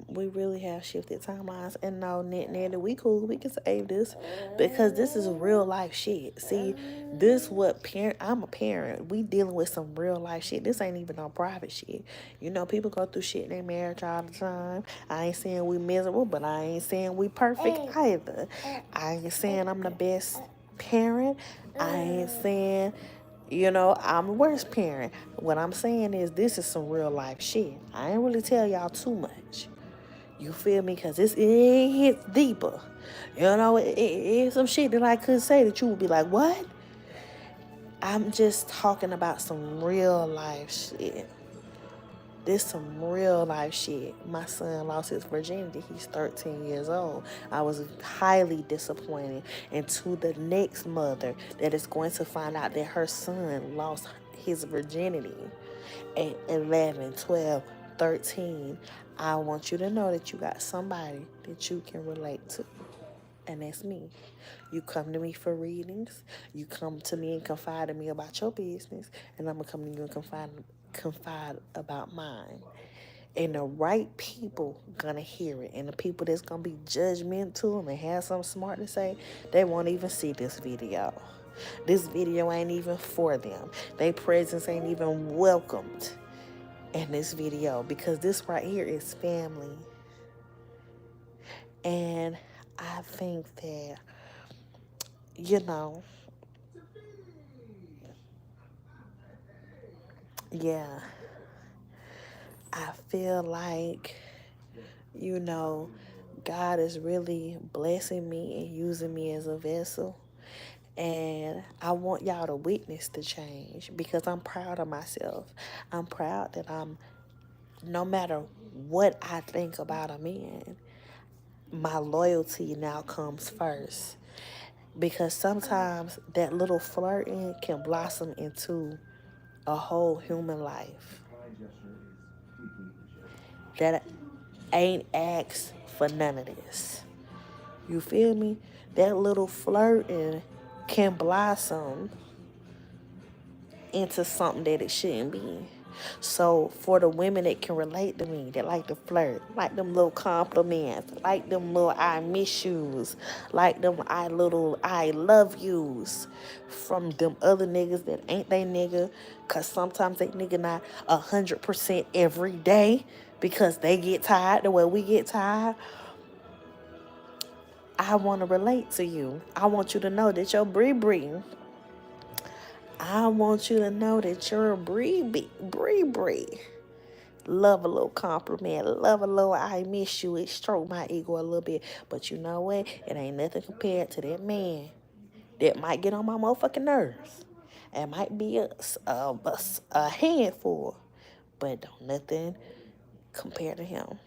We really have shifted timelines, and no, Nettie, we cool. We can save this because this is real life shit. See, this what parent. I'm a parent. We dealing with some real life shit. This ain't even no private shit. You know, people go through shit in their marriage all the time. I ain't saying we miserable, but I ain't saying we perfect either. I ain't saying I'm the best parent. I ain't saying, I'm the worst parent. What I'm saying is this is some real life shit. I ain't really tell y'all too much. You feel me? Because it hits deeper. It's some shit that I could say that you would be like, what? I'm just talking about some real life shit. This some real life shit. My son lost his virginity. He's 13 years old. I was highly disappointed. And to the next mother that is going to find out that her son lost his virginity at 11, 12, 13, I want you to know that you got somebody that you can relate to. And that's me. You come to me for readings. You come to me and confide in me about your business. And I'm going to come to you and confide about mine. And the right people gonna hear it. And the people that's gonna be judgmental and have something smart to say, they won't even see this video. This video ain't even for them. Their presence ain't even welcomed in this video because this right here is family. And I think that, yeah, I feel like, God is really blessing me and using me as a vessel. And I want y'all to witness the change because I'm proud of myself. I'm proud that no matter what I think about a man, my loyalty now comes first. Because sometimes that little flirting can blossom into a whole human life that ain't asked for none of this. You feel me? That little flirting can blossom into something that it shouldn't be. So for the women that can relate to me, that like to flirt, like them little compliments, like them little I miss yous, like them I love yous from them other niggas that ain't they nigga, cause sometimes they nigga not 100% every day because they get tired the way we get tired. I want to relate to you. I want you to know that your Bree. I want you to know that you're a Bree. Love a little compliment. Love a little I miss you. It stroked my ego a little bit. But you know what? It ain't nothing compared to that man that might get on my motherfucking nerves. It might be a handful. But don't nothing compare to him.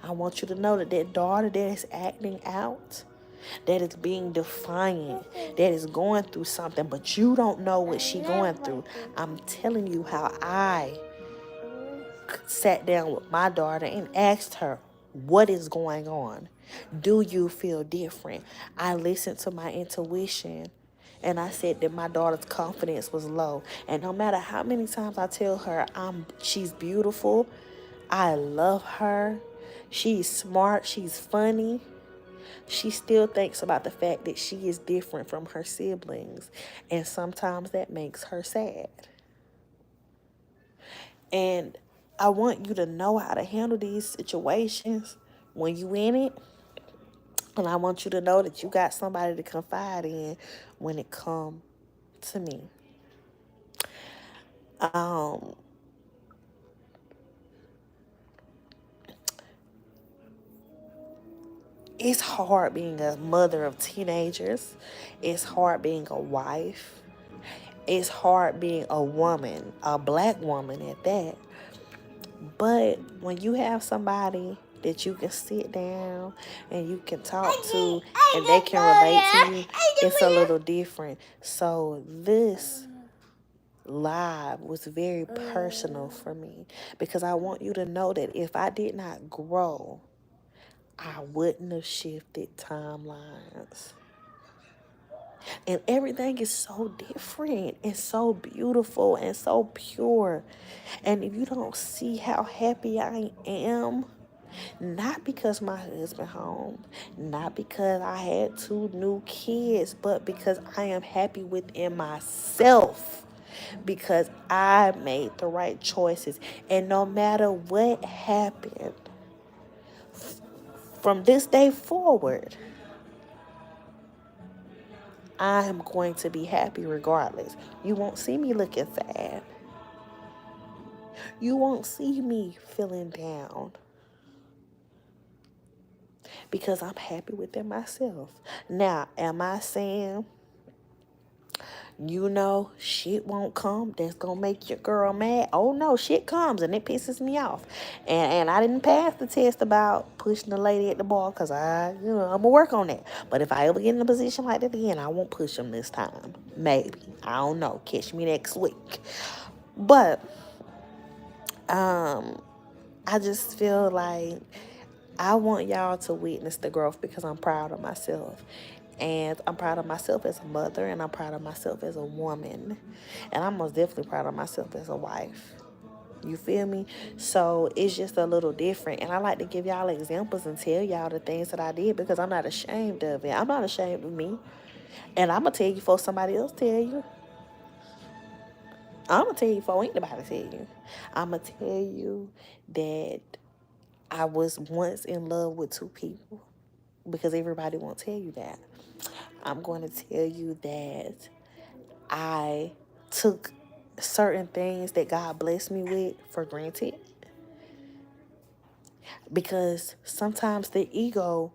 I want you to know that daughter that is acting out, that is being defiant, that is going through something, but you don't know what she going through. I'm telling you how I sat down with my daughter and asked her, what is going on? Do you feel different? I listened to my intuition and I said that my daughter's confidence was low. And no matter how many times I tell her she's beautiful, I love her, she's smart, she's funny, she still thinks about the fact that she is different from her siblings. And sometimes that makes her sad. And I want you to know how to handle these situations when you in it. And I want you to know that you got somebody to confide in when it comes to me. It's hard being a mother of teenagers. It's hard being a wife. It's hard being a woman, a black woman at that. But when you have somebody that you can sit down and you can talk to and they can relate to you, it's a little different. So this live was very personal for me because I want you to know that if I did not grow, I wouldn't have shifted timelines. And everything is so different and so beautiful and so pure. And if you don't see how happy I am, not because my husband home, not because I had 2 new kids, but because I am happy within myself. Because I made the right choices. And no matter what happened, from this day forward, I am going to be happy regardless. You won't see me looking sad. You won't see me feeling down because I'm happy within myself. Now, am I saying, shit won't come that's gonna make your girl mad? Oh no, shit comes and it pisses me off. And I didn't pass the test about pushing the lady at the bar because I'm gonna work on that. But if I ever get in a position like that again, I won't push them this time. Maybe. I don't know. Catch me next week. But I just feel like I want y'all to witness the growth because I'm proud of myself. And I'm proud of myself as a mother, and I'm proud of myself as a woman. And I'm most definitely proud of myself as a wife. You feel me? So it's just a little different. And I like to give y'all examples and tell y'all the things that I did because I'm not ashamed of it. I'm not ashamed of me. And I'm going to tell you before somebody else tell you. I'm going to tell you before anybody tell you. I'm going to tell you that I was once in love with 2 people because everybody won't tell you that. I'm going to tell you that I took certain things that God blessed me with for granted because sometimes the ego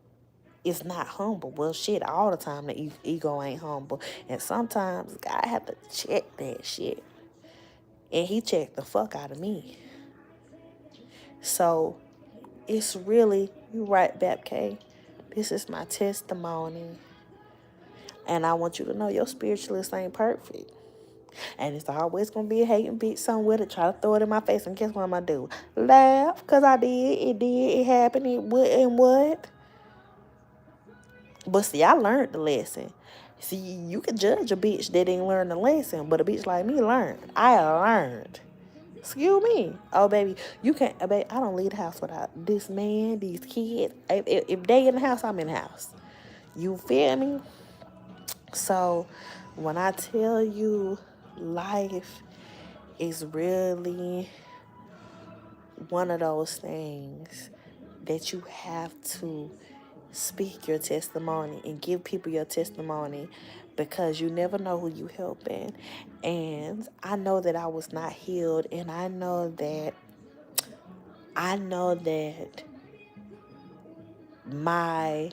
is not humble. Well, shit, all the time the ego ain't humble. And sometimes God have to check that shit. And he checked the fuck out of me. So it's really, you right, Bapk. This is my testimony. And I want you to know your spiritualist ain't perfect. And it's always going to be a hating bitch somewhere to try to throw it in my face. And guess what I'm going to do? Laugh, because I did. It happened. It would and what? But see, I learned the lesson. See, you can judge a bitch that didn't learn the lesson. But a bitch like me learned. I learned. Excuse me. Oh, baby, you can't. Baby, I don't leave the house without this man, these kids. If they in the house, I'm in the house. You feel me? So when I tell you life is really one of those things that you have to speak your testimony and give people your testimony because you never know who you helping. And I know that I was not healed, and I know that my,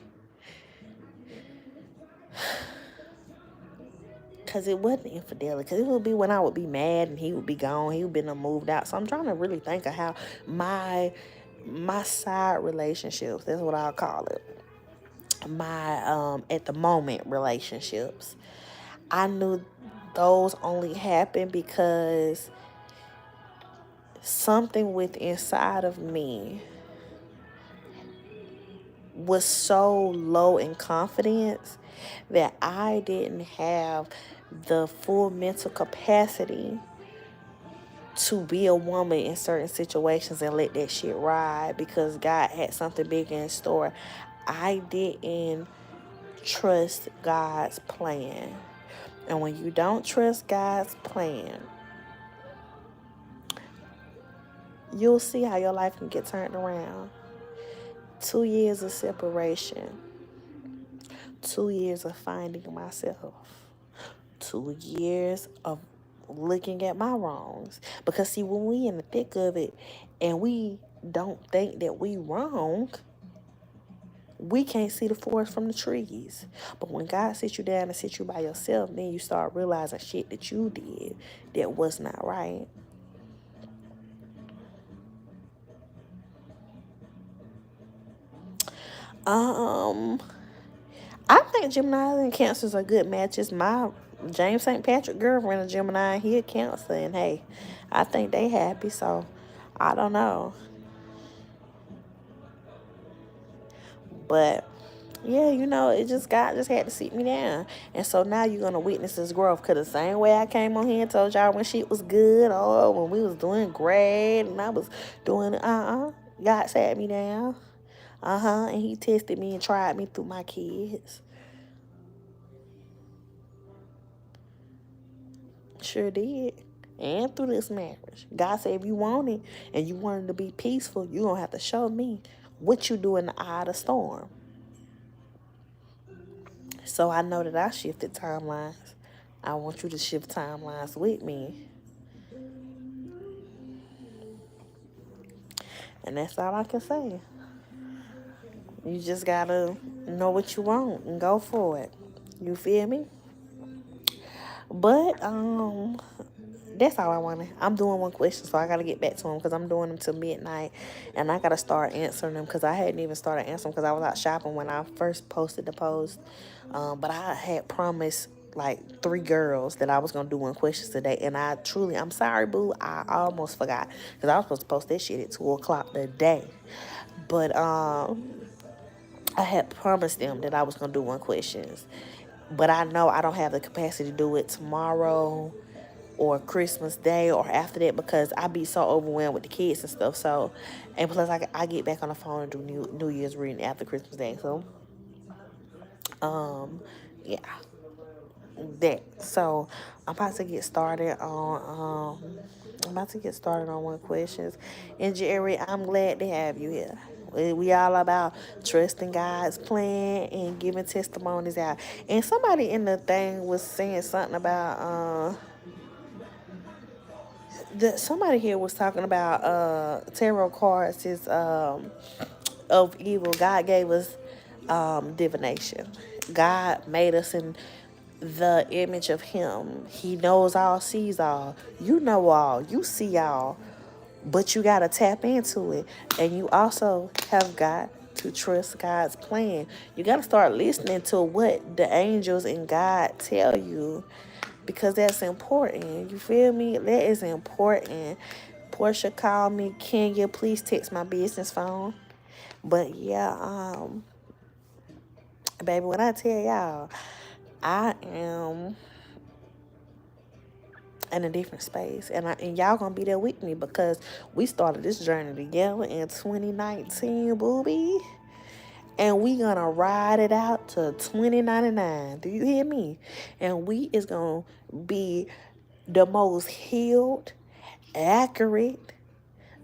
because it wasn't infidelity, because it would be when I would be mad and he would be gone, he would be moved out. So I'm trying to really think of how my side relationships, that's what I'll call it, my at the moment relationships, I knew those only happened because something within inside of me was so low in confidence that I didn't have the full mental capacity to be a woman in certain situations and let that shit ride because God had something big in store. I didn't trust God's plan. And when you don't trust God's plan, you'll see how your life can get turned around. 2 years of separation. 2 years of finding myself. 2 years of looking at my wrongs. Because see, when we in the thick of it and we don't think that we wrong, we can't see the forest from the trees. But when God sits you down and sits you by yourself, then you start realizing shit that you did that was not right. I think Gemini and Cancers are good matches. My James St. Patrick girlfriend is Gemini and he a Cancer, and hey, I think they happy, so I don't know. But Yeah, it just God just had to sit me down. And so now you're gonna witness this growth. Cause the same way I came on here and told y'all when shit was good, or when we was doing great and I was doing God sat me down. And he tested me and tried me through my kids. Sure did. And through this marriage. God said if you want it and you want it to be peaceful, you're gonna have to show me what you do in the eye of the storm. So I know that I shifted timelines. I want you to shift timelines with me. And that's all I can say. You just gotta know what you want and go for it. You feel me? But that's all I wanted. I'm doing one question, so I gotta get back to them because I'm doing them till midnight, and I gotta start answering them because I hadn't even started answering because I was out shopping when I first posted the post. But I had promised like 3 girls that I was gonna do one questions today, and I'm sorry, boo, I almost forgot because I was supposed to post that shit at 2 o'clock today. But I had promised them that I was gonna do one questions, but I know I don't have the capacity to do it tomorrow or Christmas Day or after that because I be so overwhelmed with the kids and stuff. So, and plus I get back on the phone and do New Year's reading after Christmas Day. So, yeah, that. So I'm about to get started on one questions. And Jerry, I'm glad to have you here. We all about trusting God's plan and giving testimonies out. And somebody in the thing was saying something about somebody here was talking about tarot cards is of evil. God gave us divination. God made us in the image of him. He knows all, sees all. You know all, you see all, but you got to tap into it. And you also have got to trust God's plan. You got to start listening to what the angels and God tell you because that's important. You feel me? That is important. Portia called me. Can you please text my business phone? But yeah, baby, when I tell y'all, I am in a different space, and y'all gonna be there with me because we started this journey together in 2019, booby, and we gonna ride it out to 2099. Do you hear me? And we is gonna be the most healed, accurate,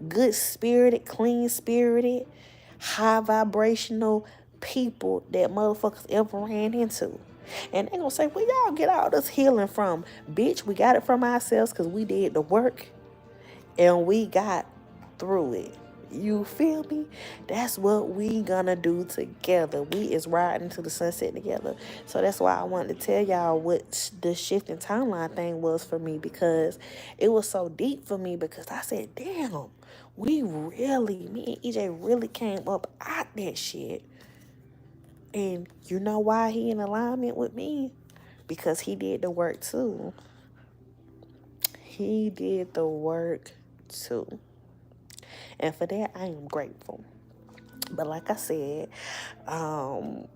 good spirited, clean spirited, high vibrational people that motherfuckers ever ran into. And they gonna say, where y'all get all this healing from? Bitch, we got it from ourselves because we did the work and we got through it. You feel me? That's what we gonna do together. We is riding to the sunset together. So that's why I wanted to tell y'all what the shifting timeline thing was for me because it was so deep for me because I said, damn, me and EJ really came up out that shit. And you know why he in alignment with me? Because he did the work too. He did the work too. And for that, I am grateful. But like I said, I'm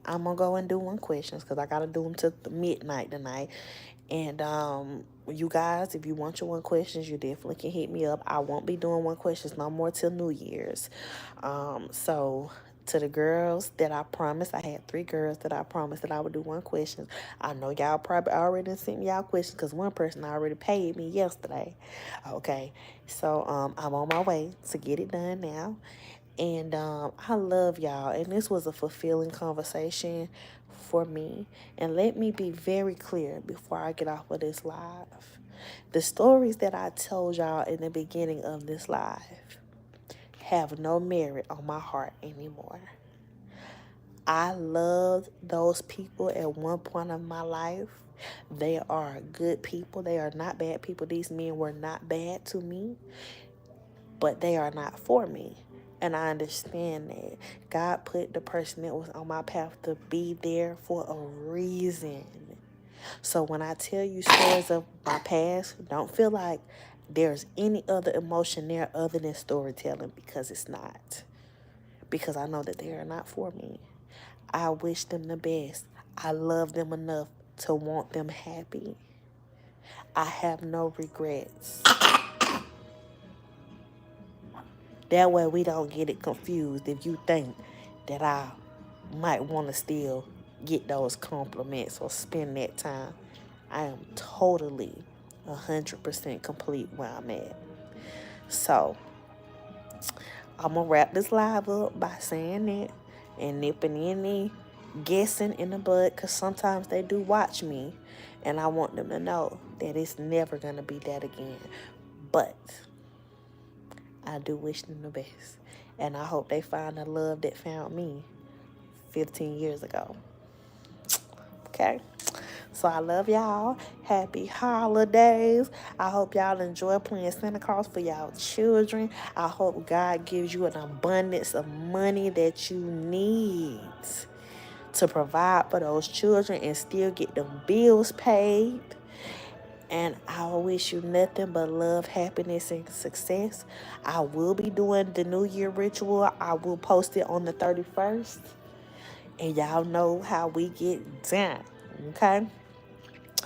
gonna go and do one questions because I gotta do them till midnight tonight. And you guys, if you want your one questions, you definitely can hit me up. I won't be doing one questions no more till New Year's. So to the girls that I promised, I had 3 girls that I promised that I would do one question. I know y'all probably already sent me y'all questions because one person already paid me yesterday. Okay, so I'm on my way to get it done now. And I love y'all. And this was a fulfilling conversation for me. And let me be very clear before I get off of this live. The stories that I told y'all in the beginning of this live have no merit on my heart anymore. I loved those people at one point of my life. They are good people. They are not bad people. These men were not bad to me, but they are not for me. And I understand that. God put the person that was on my path to be there for a reason. So when I tell you stories of my past, don't feel like there's any other emotion there other than storytelling because it's not. because I know that they are not for me. I wish them the best. I love them enough to want them happy. I have no regrets. That way we don't get it confused if you think that I might want to still get those compliments or spend that time. I am totally 100% complete where I'm at. So, I'm going to wrap this live up by saying that and nipping any guessing in the bud, because sometimes they do watch me and I want them to know that it's never going to be that again. But I do wish them the best. And I hope they find the love that found me 15 years ago. Okay? So I love y'all. Happy holidays. I hope y'all enjoy playing Santa Claus for y'all children. I hope God gives you an abundance of money that you need to provide for those children and still get them bills paid. And I wish you nothing but love, happiness, and success. I will be doing the New Year ritual. I will post it on the 31st. And y'all know how we get down. Okay?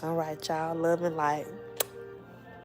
All right, y'all. Love and light.